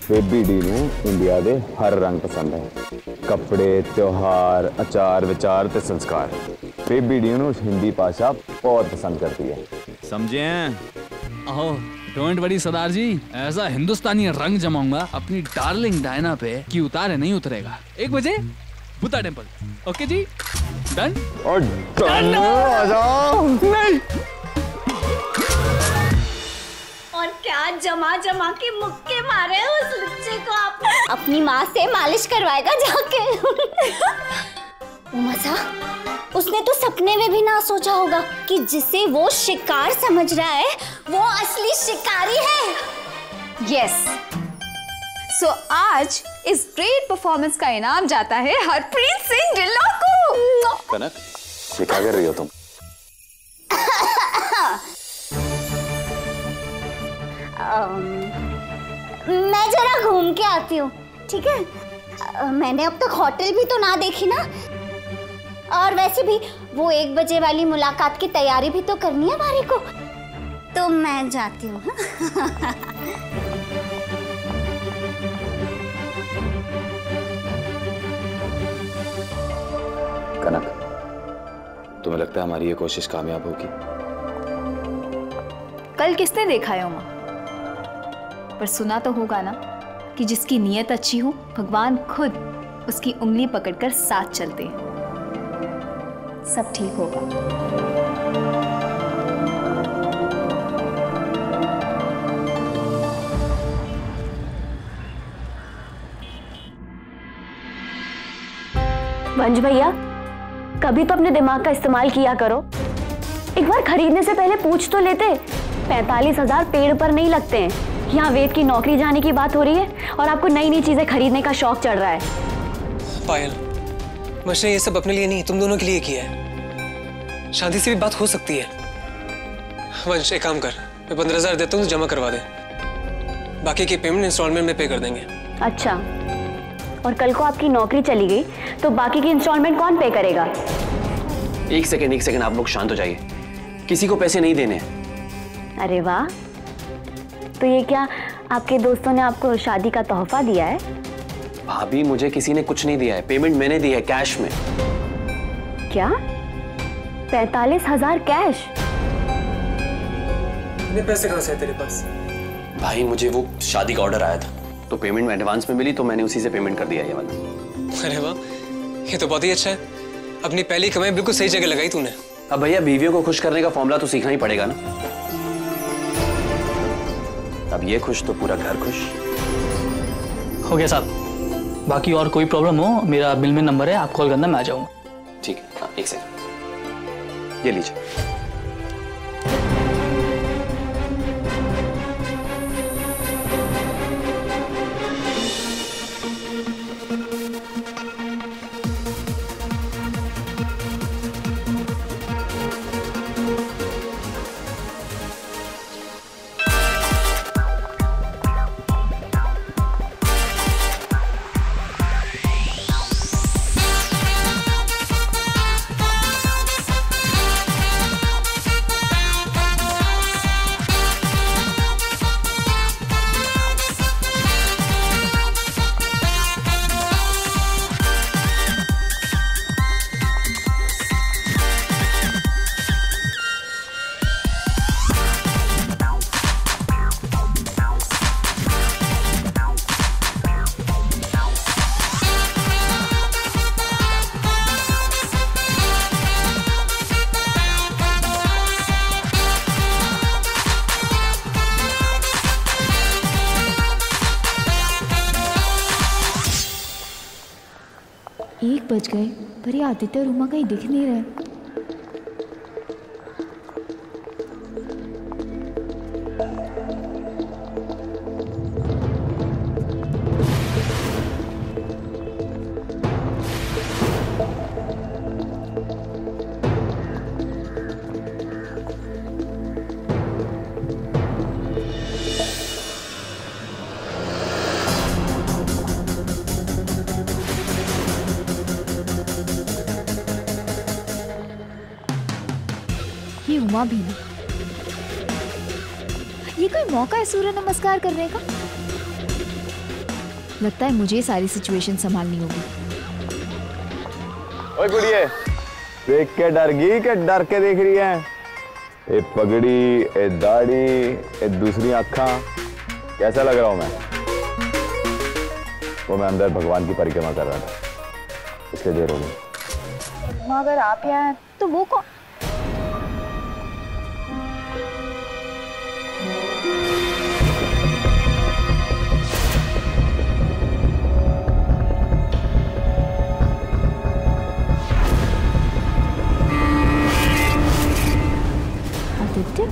बेबी डी ने इंडिया दे हर रंग पसंद है, कपड़े, त्योहार, अचार विचार ते संस्कार। बेबी डी नूं हिंदी भाषा बहुत पसंद करती है, समझे हैं? आओ डोंट वरी सरदार जी, ऐसा हिंदुस्तानी रंग जमाऊंगा अपनी डार्लिंग डायना पे कि उतारे नहीं उतरेगा। 1 बजे बुद्धा टेम्पल। ओके जी, डन? और डन आ जाओ। नहीं और क्या जमा जमा के मुक्के मारे उस लुच्चे को आप। अपनी माँ से मालिश करवाएगा जाके। मजा, उसने तो सपने में भी ना सोचा होगा कि जिसे वो शिकार समझ रहा है वो असली शिकारी है। यस, सो आज इस ग्रेट परफॉर्मेंस का इनाम जाता है हरप्रीत सिंह ढिल्लों को। कनक, ये क्या कर रही हो तुम? मैं जरा घूम के आती हूँ, ठीक है? मैंने अब तक होटल भी तो ना देखी ना, और वैसे भी वो 1 बजे वाली मुलाकात की तैयारी भी तो करनी है भारी को, तो मैं जाती हूँ। कनक, तुम्हें लगता है हमारी ये कोशिश कामयाब होगी? कल किसने देखा है उमा, पर सुना तो होगा ना कि जिसकी नीयत अच्छी हो भगवान खुद उसकी उंगली पकड़कर साथ चलते हैं। सब ठीक होगा। वंश भैया, कभी तो अपने दिमाग का इस्तेमाल किया करो। एक बार खरीदने से पहले पूछ तो लेते। 45,000 पेड़ पर नहीं लगते हैं। यहाँ वेद की नौकरी जाने की बात हो रही है और आपको नई नई चीजें खरीदने का शौक चढ़ रहा है। पायल, मशने ये सब अपने लिए नहीं, तुम दोनों के लिए किया है। शादी से भी बात हो सकती है। वंश, एक काम कर, मैं 15,000 देता हूँ तो जमा करवा दे। बाकी की पेमेंट इंस्टॉलमेंट में पे कर देंगे। अच्छा, और कल को आपकी नौकरी चली गई तो बाकी की इंस्टॉलमेंट कौन पे करेगा? एक सेकंड, आप लोग शांत हो जाइए। किसी को पैसे नहीं देने। अरे वाह, तो ये क्या आपके दोस्तों ने आपको शादी का तोहफा दिया है? भाभी, मुझे किसी ने कुछ नहीं दिया है, पेमेंट मैंने दी है कैश में। क्या? 45,000 कैश? इतने पैसे कहाँ से है तेरे पास? भाई, मुझे वो शादी का ऑर्डर आया था तो पेमेंट एडवांस में मिली तो मैंने उसी से पेमेंट कर दिया ये वाला। अरे वाह, ये तो बहुत ही अच्छा है। अपनी पहली कमाई बिल्कुल सही जगह लगाई तूने। अब भैया, बीवियों को खुश करने का फॉर्मूला तो सीखना ही पड़ेगा ना। अब ये खुश तो पूरा घर खुश। हो गया साहब, बाकी और कोई प्रॉब्लम हो मेरा बिल में नंबर है, आप कॉल करना, मैं आ जाऊंगा। ठीक है, हाँ, एक सेकंड, ये लीजिए। 1 बज गए पर ये आदित्य और उमा कहीं दिख नहीं रहे। ये उमा भी नहीं। ये कोई मौका है सूर्य नमस्कार करने का? लगता है मुझे सारी सिचुएशन संभालनी होगी। ओए गुड़िए, देख के डर गई कि डर के देख रही है? ए पगड़ी, ए दाढ़ी, ए दूसरी आँखां, कैसा लग रहा हूं मैं? वो मैं अंदर भगवान की परिक्रमा कर रहा था, इसलिए देर हो गई। अगर आप यहाँ हैं तो वो कौन? आदित्य?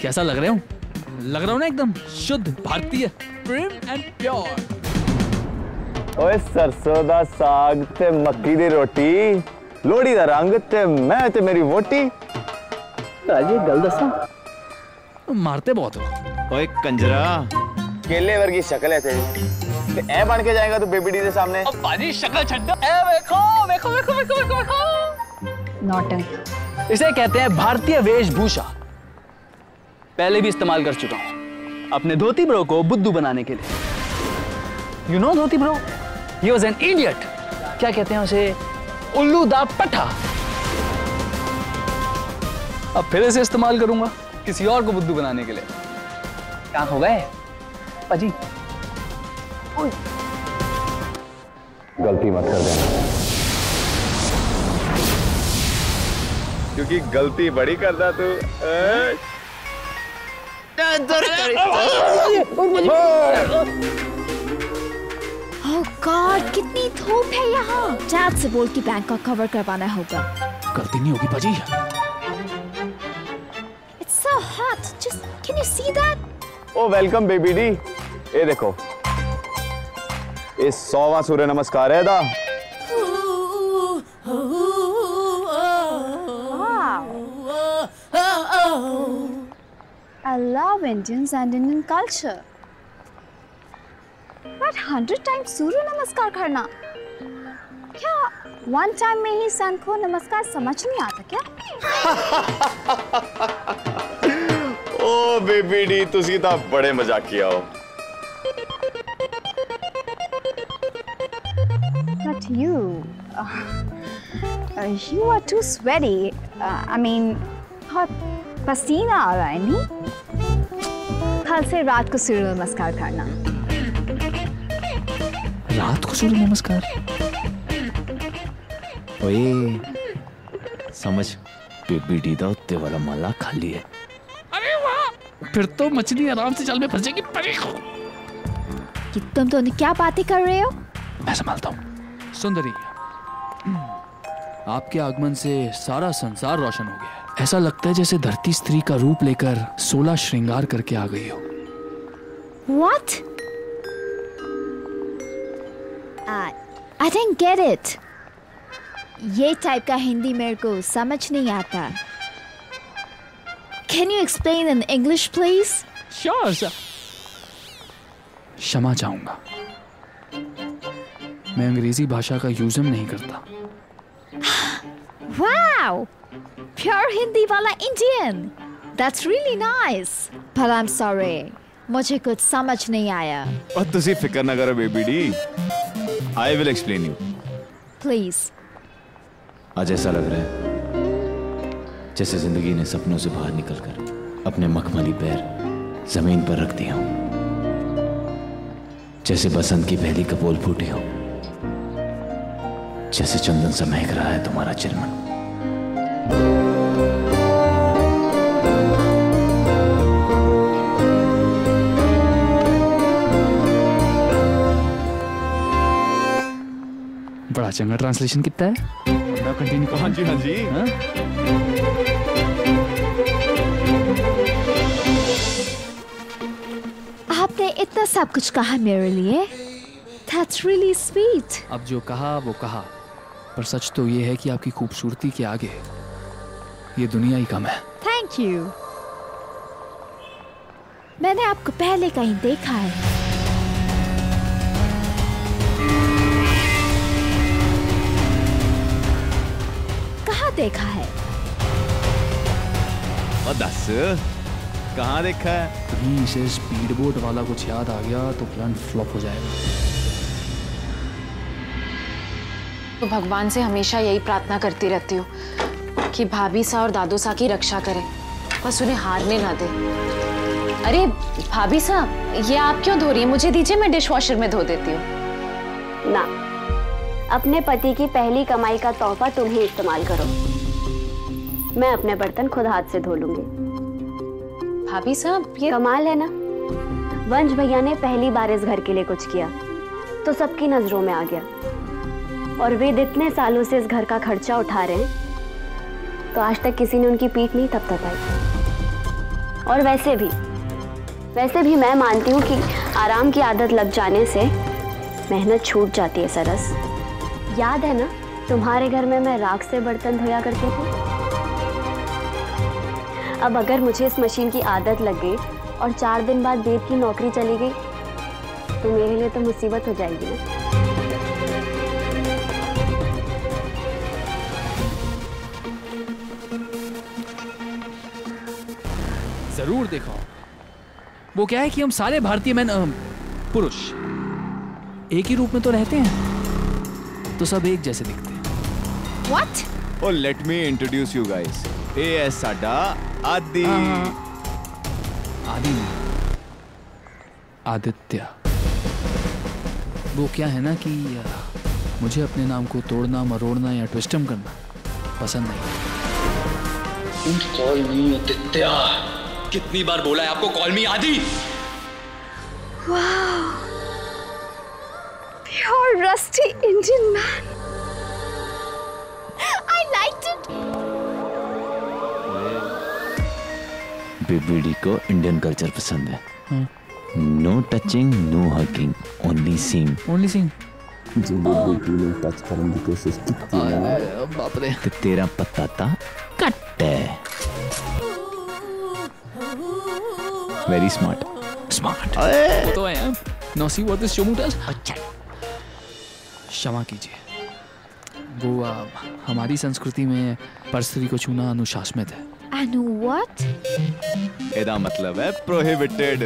कैसा लग रहे हो? लग रहा हूं ना एकदम शुद्ध भारतीय, प्रेम एंड प्योर। ओए सरसों दा साग ते मक्की दी रोटी, लोहड़ी दा रंग ते मैं ते मेरी वोटी। राजी गल दसा, मारते बहुत हो। ओए कंजरा, केले वर्गी शक्ल है तेरी, ते ऐ बन के जाएगा तू बेबी डी के सामने? अब बाजी शक्ल छड्डो, ए देखो देखो देखो देखो देखो देखो। नौटंक। इसे कहते हैं भारतीय वेशभूषा। पहले भी इस्तेमाल कर चुका हूं अपने धोती ब्रो को बुद्धू बनाने के लिए। You know dhoti bro, he was an idiot. क्या कहते हैं उसे? उल्लू दा पट्टा। अब फिर इसे इस्तेमाल करूंगा किसी और को बुद्धू बनाने के लिए। क्या हो गए पाजी? गलती मत कर देना, क्योंकि गलती बड़ी करता तू। ओह गॉड, कितनी धूप है यहाँ। डैड से बोल के बैंक का कवर करवाना होगा। गलती नहीं होगी पाजी। It's so hot. Just can you see that? Oh welcome baby D. ये देखो, ये 100वां सूर्य नमस्कार है दा। I love Indians and Indian culture. But 100 times सूर्य नमस्कार करना, क्या 1 टाइम में ही सन को नमस्कार समझ नहीं आता क्या? ओ बेबी डी, तुसी तां बड़े मजाकिया हो। But you are too sweaty. I mean, बहुत पसीना आ रहा है नहीं? कल से रात को सूर्य नमस्कार करना। रात को सूर्य नमस्कार? ओए समझ, बेबी डी दा उत्ते वाला माला खाली है। अरे वाह, फिर तो मछली आराम से जाल में फंस जाएगी। कि तुम दोनों क्या बातें कर रहे हो? मैं संभालता हूँ। सुंदरी, आपके आगमन से सारा संसार रोशन हो गया है। ऐसा लगता है जैसे धरती स्त्री का रूप लेकर 16 श्रृंगार करके आ गई हो। What? I didn't get it. ये टाइप का हिंदी मेरे को समझ नहीं आता। Can you explain in English, please? Sure, sir. क्षमा चाहूंगा, मैं अंग्रेजी भाषा का यूज नहीं करता। Wow! Pure हिंदी वाला Indian. That's really nice. But I'm sorry, मुझे कुछ समझ नहीं आया। और तुसी फिक्र ना करो baby D, I will explain you. Please. आज ऐसा लग रहा है जैसे जिंदगी ने सपनों से बाहर निकलकर अपने मखमली पैर जमीन पर रख दिया हूं, जैसे बसंत की पहली कपोल फूटी हो, जैसे चंदन सा महक रहा है तुम्हारा चिलमन। बड़ा चंगा ट्रांसलेशन कितना है? कंटिन्यू। हाँ जी, हाँ जी। आपने इतना सब कुछ कहा मेरे लिए। That's really sweet. अब जो कहा वो कहा, पर सच तो ये है कि आपकी खूबसूरती के आगे ये दुनिया ही कम है। Thank you. मैंने आपको पहले कहीं देखा है। कहाँ देखा है? और दस कहाँ देखा है? कहीं इसे स्पीड बोट वाला कुछ याद आ गया तो प्लान फ्लॉप हो जाएगा। तो भगवान से हमेशा यही प्रार्थना करती रहती हूँ कि भाभी सा और दादू सा की रक्षा करें, बस उन्हें हारने ना दे। अरे भाभी सा, ये आप क्यों धो रही हैं? मुझे दीजिए, मैं डिश वॉशर में धो देती हूँ। ना, अपने पति की पहली कमाई का तोहफा तुम ही इस्तेमाल करो। मैं अपने बर्तन खुद हाथ से धो लूंगी। भाभी साहब, ये कमाल है ना, वंश भैया ने पहली बार इस घर के लिए कुछ किया तो सबकी नजरों में आ गया, और वे इतने सालों से इस घर का खर्चा उठा रहे हैं तो आज तक किसी ने उनकी पीठ नहीं थपथपाई। और वैसे भी मैं मानती हूँ कि आराम की आदत लग जाने से मेहनत छूट जाती है। सरस, याद है ना तुम्हारे घर में मैं राख से बर्तन धोया करती थी? अब अगर मुझे इस मशीन की आदत लग गई और 4 दिन बाद वेद की नौकरी चली गई तो मेरे लिए तो मुसीबत हो जाएगी ना। जरूर देखो, वो क्या है कि हम सारे भारतीय पुरुष एक ही रूप में तो रहते हैं, तो सब एक जैसे दिखते हैं। What? Oh, let me introduce you guys. ये है साडा आदि। आदि नहीं, आदित्य। वो क्या है ना कि मुझे अपने नाम को तोड़ना, मरोड़ना या ट्विस्टम करना पसंद नहीं। कॉल मी आदित्य। कितनी बार बोला है आपको कॉल मी आदि? Wow. Pure rusty Indian man. I liked it. BBD को इंडियन कल्चर पसंद है। No touching, no hugging, only seeing. Only seeing. जो बेबी ने टच करने की कोशिश की थी, बाप रे, तो तेरा पता था कट है। Very smart. वो तो है। Now see what this Shomu does? अच्छा, क्षमा कीजिए, वो हमारी संस्कृति में परस्त्री को छूना अनुशासनित है। And what? ਇਹਦਾ मतलब है prohibited।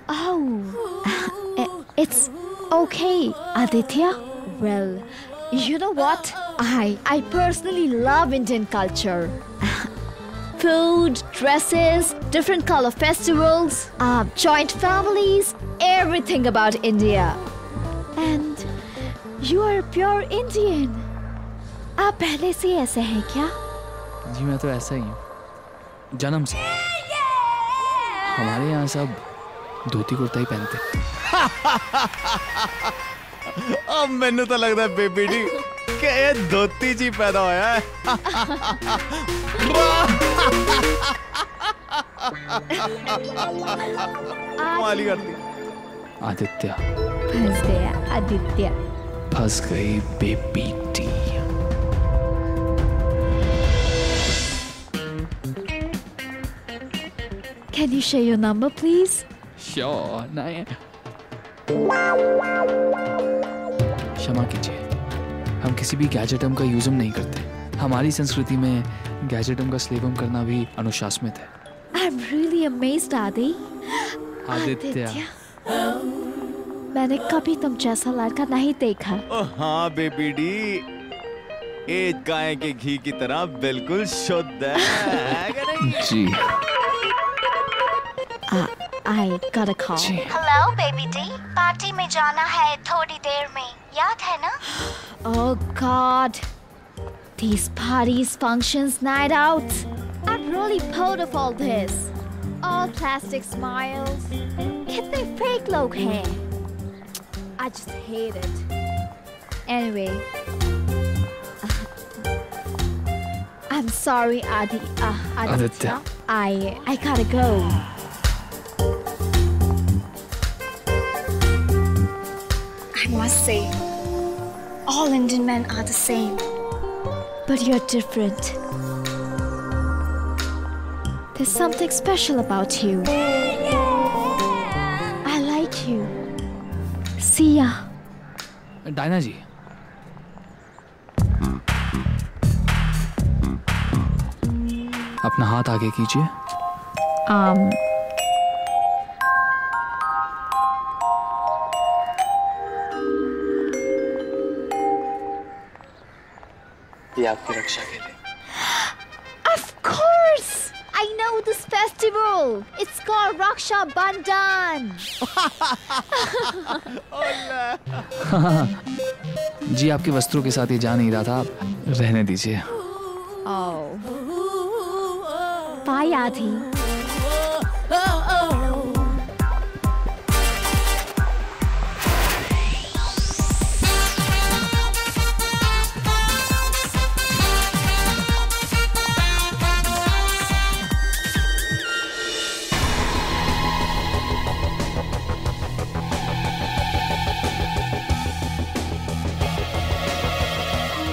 Oh, it's okay, Aditya. Well, you know what? I personally love Indian culture. Food, dresses, different color festivals, joint families, everything about India. And you are a pure Indian. आप पहले से ऐसे हैं क्या? जी मैं तो ऐसा ही हूँ, जन्म से। हमारे यहाँ सब धोती कुर्ता ही पहनते। अब मैंने तो लगता है बेबी डी कि ये धोती जी पैदा होया है। माली करती। आदित्य। फंस गया आदित्य। फंस गई baby D. Can you share your number, please? Sure, नहीं। क्षमा कीजिए, हम किसी भी गैजेटम का यूज़ नहीं करते। हमारी संस्कृति में गैजेटम का स्लेवम करना भी अनुशासनित है। I'm really amazed, Adi. Aditya. मैंने कभी तुम जैसा लड़का नहीं देखा। हाँ बेबी डी, ये गाय के घी की तरह बिल्कुल शुद्ध है कि नहीं? जी। I got a call. Hello, baby D. Party में जाना है थोड़ी देर में, याद है ना? Oh God. These parties, functions, night outs. I'm really bored of all this. All plastic smiles. कितने fake लोग हैं. I just hate it. Anyway. I'm sorry, Aditya. I gotta go. I must say, all Indian men are the same. But you're different. There's something special about you. I like you. See ya. Diana ji, अपना हाथ आगे कीजिए। ये आपकी रक्षा के लिए। Of course! I know this festival. It's called Raksha Bandhan. जी, आपके वस्त्रों के साथ ये जा नहीं रहा था, रहने दीजिए। Oh. Bye, Adi.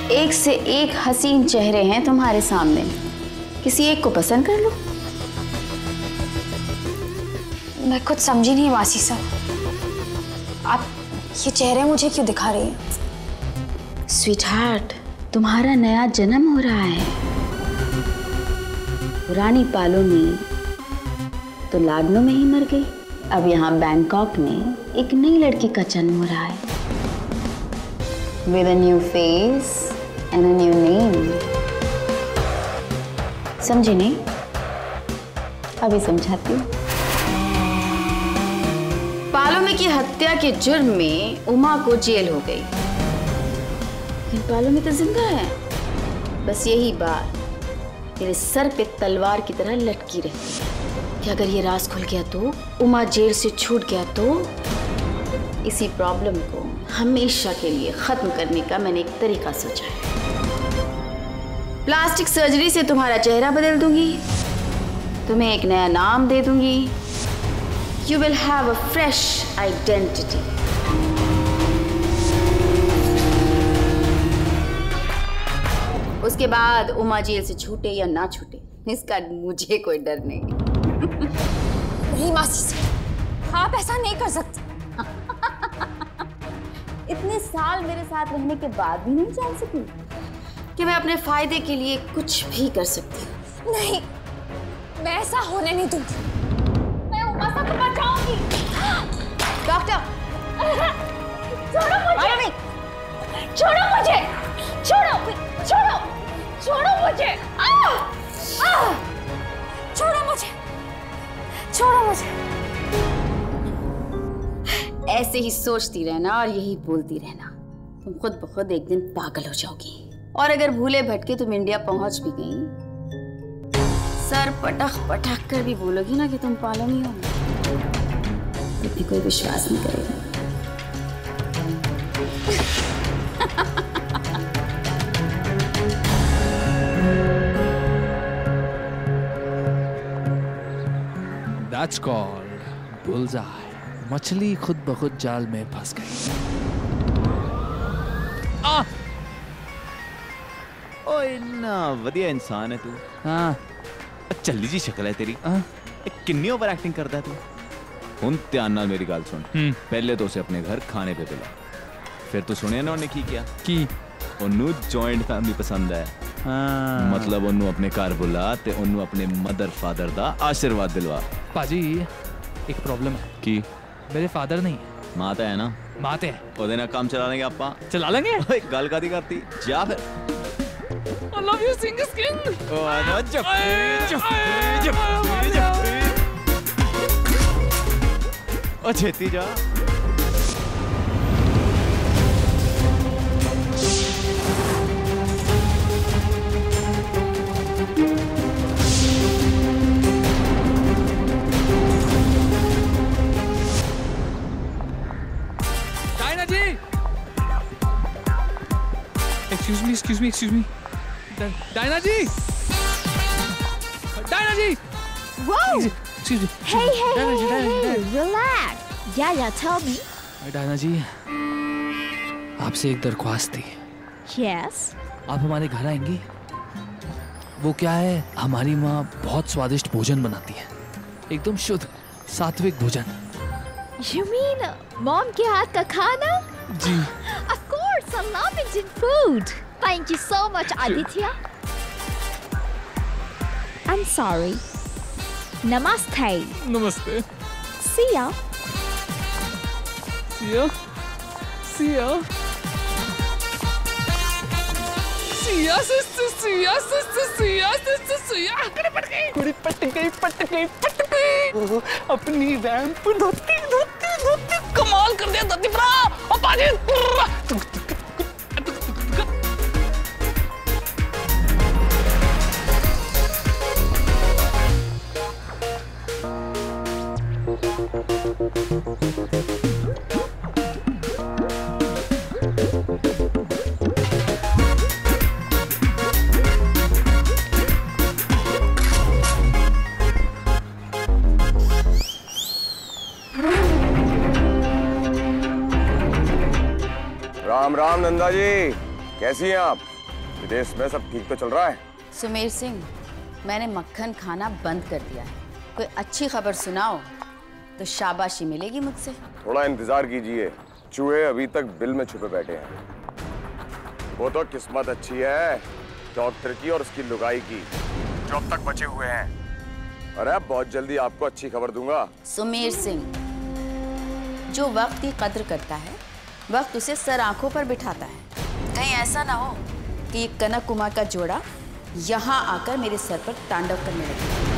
एक से एक हसीन चेहरे हैं तुम्हारे सामने, किसी एक को पसंद कर लो। मैं कुछ समझी नहीं मासी साहब, आप ये चेहरे मुझे क्यों दिखा रही हैं? स्वीटहार्ट, तुम्हारा नया जन्म हो रहा है। पुरानी पालोनी तो लाडनो में ही मर गई, अब यहाँ बैंकॉक में एक नई लड़की का जन्म हो रहा है। With a new face and a new name. समझी नहीं? अभी समझाती हूँ। पालोमी की हत्या के जुर्म में उमा को जेल हो गई, लेकिन पालोमी तो जिंदा है। बस यही बात तेरे सर पे तलवार की तरह लटकी रहती है कि अगर ये राज खुल गया तो, उमा जेल से छूट गया तो, इसी प्रॉब्लम को हमेशा के लिए खत्म करने का मैंने एक तरीका सोचा है। प्लास्टिक सर्जरी से तुम्हारा चेहरा बदल दूंगी, तुम्हें एक नया नाम दे दूंगी। You will have a fresh identity. उसके बाद उमा जेल से छूटे या ना छूटे, इसका मुझे कोई डर नहीं। नहीं मासी, आप ऐसा नहीं कर सकते। इतने साल मेरे साथ रहने के बाद भी नहीं जान सकी कि मैं अपने फायदे के लिए कुछ भी कर सकती हूँ। नहीं, मैं ऐसा होने नहीं दूंगी। मैं उमा को बचाऊंगी। डॉक्टर, छोड़ो मुझे। छोड़ो मुझे। छोड़ो, छोड़ो, छोड़ो मुझे। छोड़ो मुझे। छोड़ो मुझे। ऐसे ही सोचती रहना और यही बोलती रहना, तुम खुद ब खुद एक दिन पागल हो जाओगी। और अगर भूले भटके तुम इंडिया पहुंच भी गई, सर पटक पटक कर भी बोलोगी ना कि तुम पालोमी हो, तो भी कोई विश्वास नहीं करेगा। That's called bullseye. मछली खुद ब खुद जाल में फंस गई। ओए ना वधिया इंसान है तू। हाँ, चली जी शक्ल है तेरी। किन्नी ओवर एक्टिंग करता है तू। हुन ध्यान नाल मेरी गल सुन। पहले तो उसे अपने घर खाने पे बुला, फिर तू सुनिया ना उन्हें की किया कि उन्नू जॉइंट फैमिली पसंद है। हाँ। मतलब उन्नू अपने घर बुला ते उन्नू अपने मदर फादर दा आशीर्वाद दिलवा। पाजी एक प्रॉब्लम है कि मेरे फादर नहीं है, माता है ना। माते है ओदे ना काम चला लेंगे आपा। चला लेंगे। गल कादी करती जा फिर। I love you, Singh's King. छेती जा। Diana ji, excuse me, Diana ji, Whoa! excuse me. Hey, relax. Yeah, tell me. Diana ji, आपसे एक दरख्वास्त थी। Yes. आप हमारे घर आएंगी? वो क्या है, हमारी माँ बहुत स्वादिष्ट भोजन बनाती है, एकदम शुद्ध सात्विक भोजन। You mean mom के हाथ का खाना? जी। Of course, I love Indian food. Thank you so much, Aditya. I'm sorry. Namaste. नमस्ते। See ya. See ya. See ya. See ya, sister. See ya, sister. See ya, sister. See ya. कुड़ी पट गई। अपनी ramp धोती कमाल कर दिया धोती भरा। और पाजी। राम राम नंदा जी, कैसी हैं आप? विदेश में सब ठीक तो चल रहा है? सुमेर सिंह, मैंने मक्खन खाना बंद कर दिया है। कोई अच्छी खबर सुनाओ तो शाबाशी मिलेगी मुझसे। थोड़ा इंतजार कीजिए, चूहे अभी तक बिल में छुपे बैठे हैं। वो तो किस्मत अच्छी है डॉक्टर की और उसकी लुगाई की, जो अब तक बचे हुए हैं। अरे बहुत जल्दी आपको अच्छी खबर दूंगा। सुमेर सिंह, जो वक्त की कद्र करता है वक्त उसे सर आंखों पर बिठाता है। कहीं ऐसा ना हो कि ये कनक कुमार का जोड़ा यहाँ आकर मेरे सर पर तांडव करने लगे।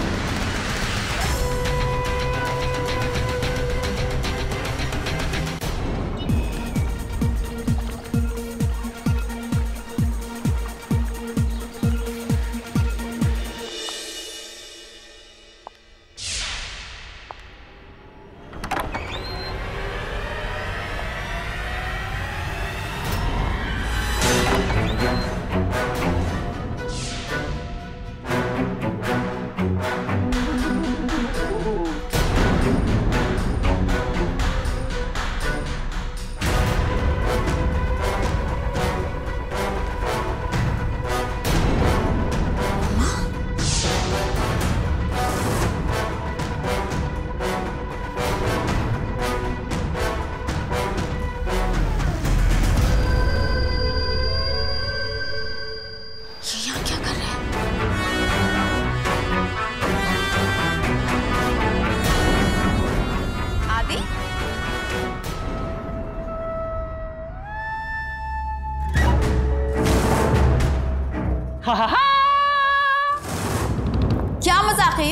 क्या मजाक है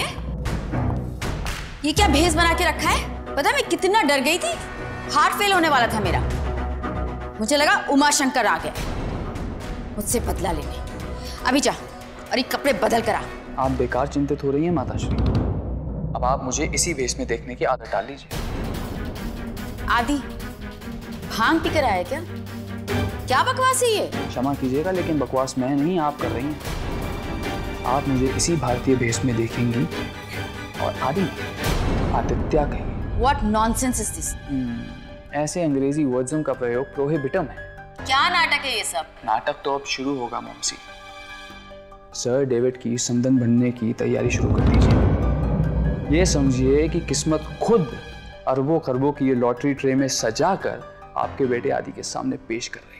ये क्या भेस बना के रखा है? पता है मैं कितना डर गई थी, हार्ट फेल होने वाला था मेरा। मुझे लगा उमा शंकर आ गया मुझसे बदला लेने। अभी जा और ये कपड़े बदल कर आ। आप बेकार चिंतित हो रही हैं माताश्री, अब आप मुझे इसी भेस में देखने की आदत डाल लीजिए। आदि भांग पी कर आया क्या? क्या बकवास है ये? क्षमा कीजिएगा लेकिन बकवास मैं नहीं, आप कर रही हैं। आप मुझे इसी भारतीय भेष में देखेंगी और आदि आदित्य कहेंगे। What nonsense is this? ऐसे अंग्रेजी वर्ड्स का प्रयोग प्रोहिबिटम है। क्या नाटक है ये सब? नाटक तो अब शुरू होगा मॉमसी। सर डेविड की समधन बनने की तैयारी शुरू कर दीजिए। ये समझिए कि किस्मत खुद अरबों खरबों की ये लॉटरी ट्रे में सजाकर आपके बेटे आदि के सामने पेश कर रही है।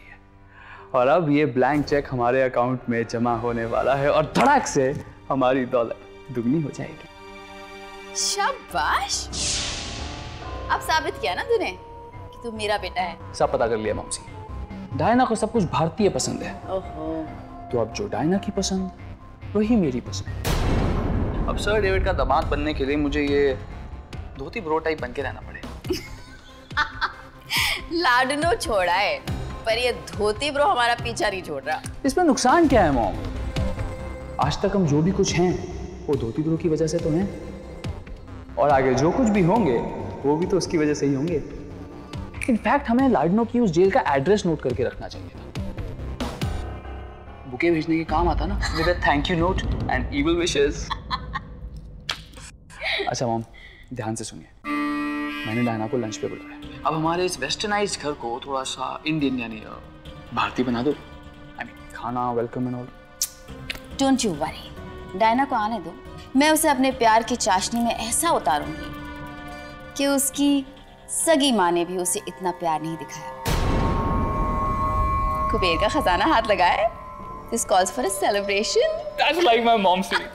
और अब ये ब्लैंक चेक हमारे अकाउंट में जमा होने वाला है और धड़ाक से हमारी दौलत दुगनी हो जाएगी। शाबाश, अब साबित किया ना तूने कि तू मेरा बेटा है। सब पता कर लिया मॉमसी। डायना को सब कुछ भारतीय पसंद है। ओहो। तो अब जो डायना की पसंद वही मेरी पसंद। अब सर डेविड का दामाद बनने के लिए मुझे ये धोती ब्रो टाइप बन के रहना पड़ेगा। लाडनो छोड़ा है, पर ये धोती ब्रो हमारा पीछा नहीं छोड़ रहा। इसमें नुकसान क्या है मॉम? आज तक हम जो भी कुछ हैं वो धोती ब्रो की वजह से तो हैं, और आगे जो कुछ भी होंगे वो भी तो उसकी वजह से ही होंगे। इनफैक्ट हमें लाडनो की उस जेल का एड्रेस नोट करके रखना चाहिए था। बुके भेजने के काम आता ना, with a thank you note and evil wishes. अच्छा मॉम, ध्यान से सुनिए, मैंने डायना को लंच पे बुलाया। अब हमारे इस वेस्टर्नाइज्ड घर को थोड़ा सा इंडियन यानी भारतीय बना दो। आई मीन खाना, welcome and all. Don't you worry, Diana को आने दो। मैं उसे अपने प्यार की चाशनी में ऐसा उतारूंगी कि उसकी सगी माँ ने भी उसे इतना प्यार नहीं दिखाया। कुबेर का खजाना हाथ लगाए। This calls for a celebration. That's like my mom said.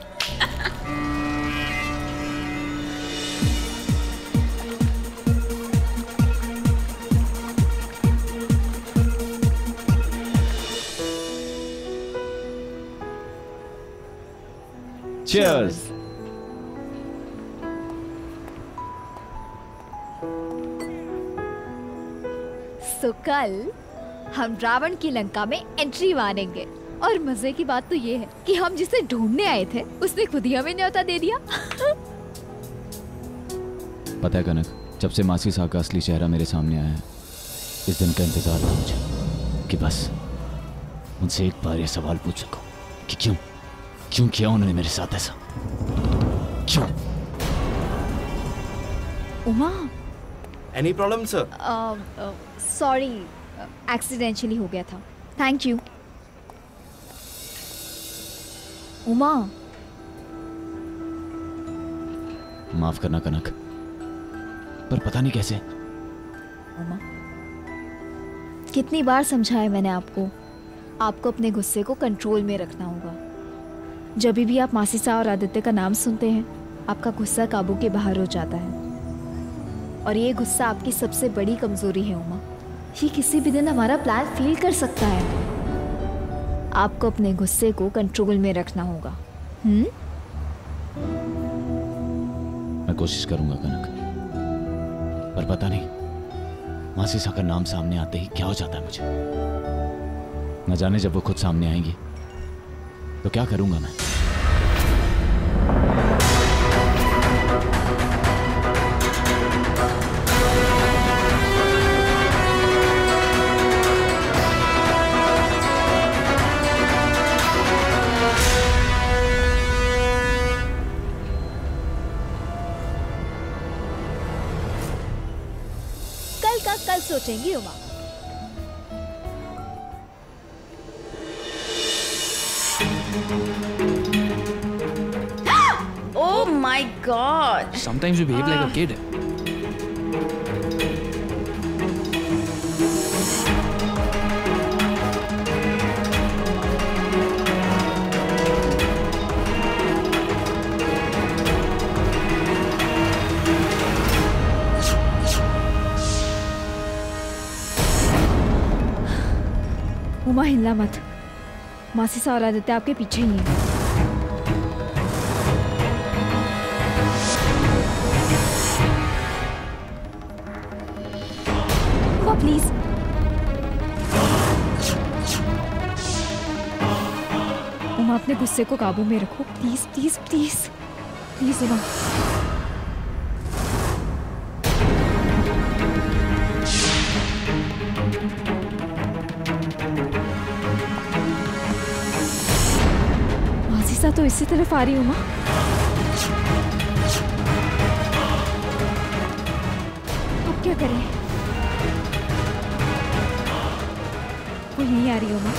Cheers. So कल हम रावण की लंका में एंट्री मारेंगे, और मजे की बात तो ये है कि हम जिसे ढूंढने आए थे उसने खुद ही हमें न्योता दे दिया। पता है कनक, जब से मासी साहब का असली चेहरा मेरे सामने आया है, इस दिन का इंतजार था मुझे कि बस उनसे एक बार ये सवाल पूछ सकूं कि क्यों किया उन्होंने मेरे साथ ऐसा, क्यों? Uma, any problem sir? Sorry, accidentally हो गया था। Thank you. उमा, माफ करना कनक, पर पता नहीं कैसे। उमा, कितनी बार समझाया मैंने आपको अपने गुस्से को कंट्रोल में रखना होगा। जब भी आप मासिसा और आदित्य का नाम सुनते हैं, आपका गुस्सा काबू के बाहर हो जाता है, और ये गुस्सा आपकी सबसे बड़ी कमजोरी है उमा। ये किसी भी दिन हमारा प्लान फेल कर सकता है। आपको अपने गुस्से को कंट्रोल में रखना होगा। मैं कोशिश करूंगा कनक, पर पता नहीं मासिसा का नाम सामने आते ही क्या हो जाता है मुझे। न जाने जब वो खुद सामने आएंगी तो क्या करूंगा मैं। कल सोचेंगी Uma. Oh my God! Sometimes you behave like a kid. Uma, हिलना मत। मासिसा और आदित्य आपके पीछे ही है। उमा प्लीज। उमा, अपने गुस्से को काबू में रखो, please please please please Uma. तो इसी तरफ आ रही हूँ माँ। अब क्या करें? वो यहीं आ रही हूँ माँ।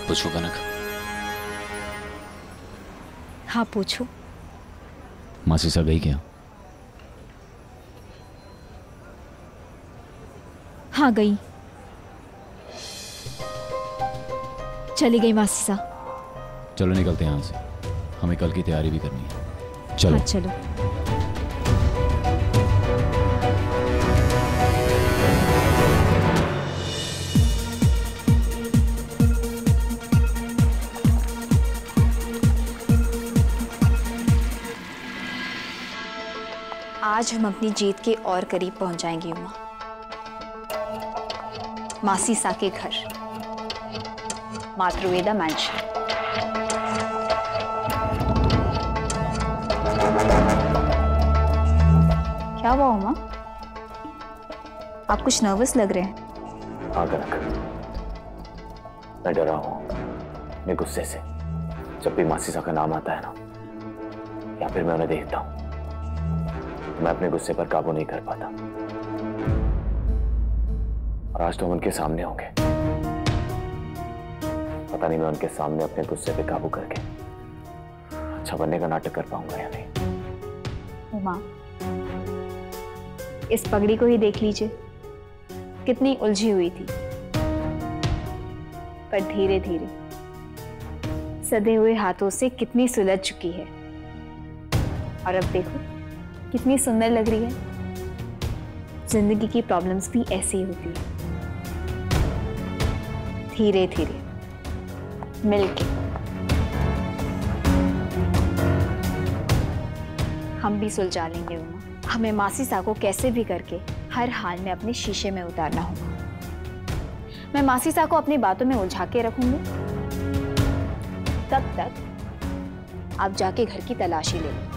पूछो कनक। हाँ पूछो। मासी सा गई क्या? हाँ गई, चली गई मासी सा। चलो निकलते हैं यहाँ से, हमें कल की तैयारी भी करनी है। चलो। हाँ चलो। आज हम अपनी जीत के और करीब पहुंच जाएंगे उमा। मासी सा के घर, मातृवेदा मैंशन। क्या हुआ उमा? आप कुछ नर्वस लग रहे हैं। हाँ कनक, मैं डरा हूं अपने गुस्से से। जब भी मासी सा का नाम आता है ना, या फिर मैं उन्हें देखता हूं, मैं अपने गुस्से पर काबू नहीं कर पाता। और आज तो हम उनके सामने होंगे। पता नहीं मैं उनके सामने अपने गुस्से पे काबू करके अच्छा बनने का नाटक कर पाऊंगा या नहीं। उमा, इस पगड़ी को ही देख लीजिए, कितनी उलझी हुई थी, पर धीरे धीरे सधे हुए हाथों से कितनी सुलझ चुकी है। और अब देखो कितनी सुंदर लग रही है। जिंदगी की प्रॉब्लम्स भी ऐसी ही होती है, धीरे धीरे मिलके हम भी सुलझा लेंगे उमा। हमें मासी सा को कैसे भी करके हर हाल में अपने शीशे में उतारना होगा। मैं मासी सा को अपनी बातों में उलझा के रखूंगी। तब तक आप जाके घर की तलाशी ले लो।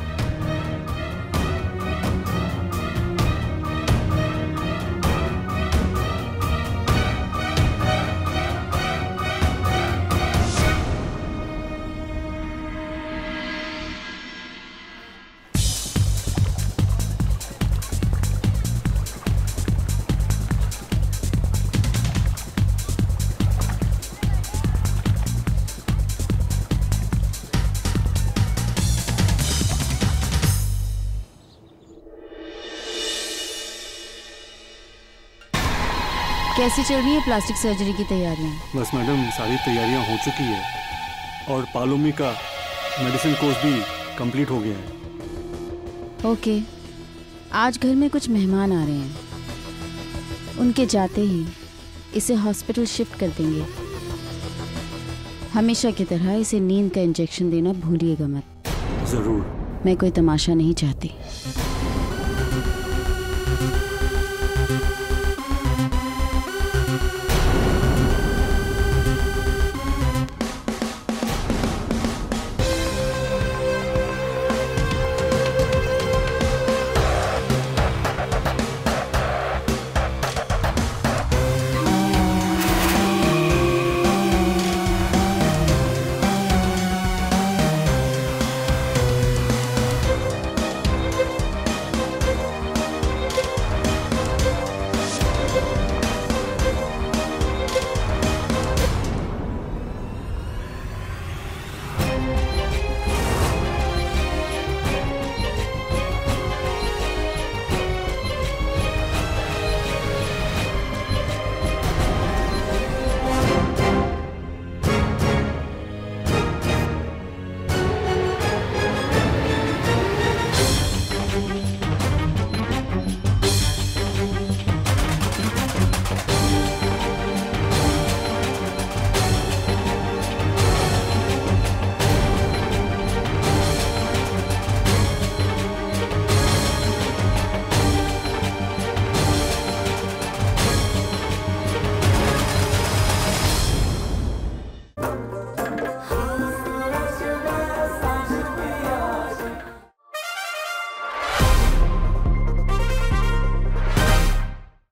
कैसी चल रही है प्लास्टिक सर्जरी की तैयारियां? बस मैडम, सारी तैयारियां हो चुकी है और पालोमी का मेडिसिन कोर्स भी कंप्लीट हो गया है। ओके, आज घर में कुछ मेहमान आ रहे हैं, उनके जाते ही इसे हॉस्पिटल शिफ्ट कर देंगे। हमेशा की तरह इसे नींद का इंजेक्शन देना भूलिएगा मत। जरूर। मैं कोई तमाशा नहीं चाहती।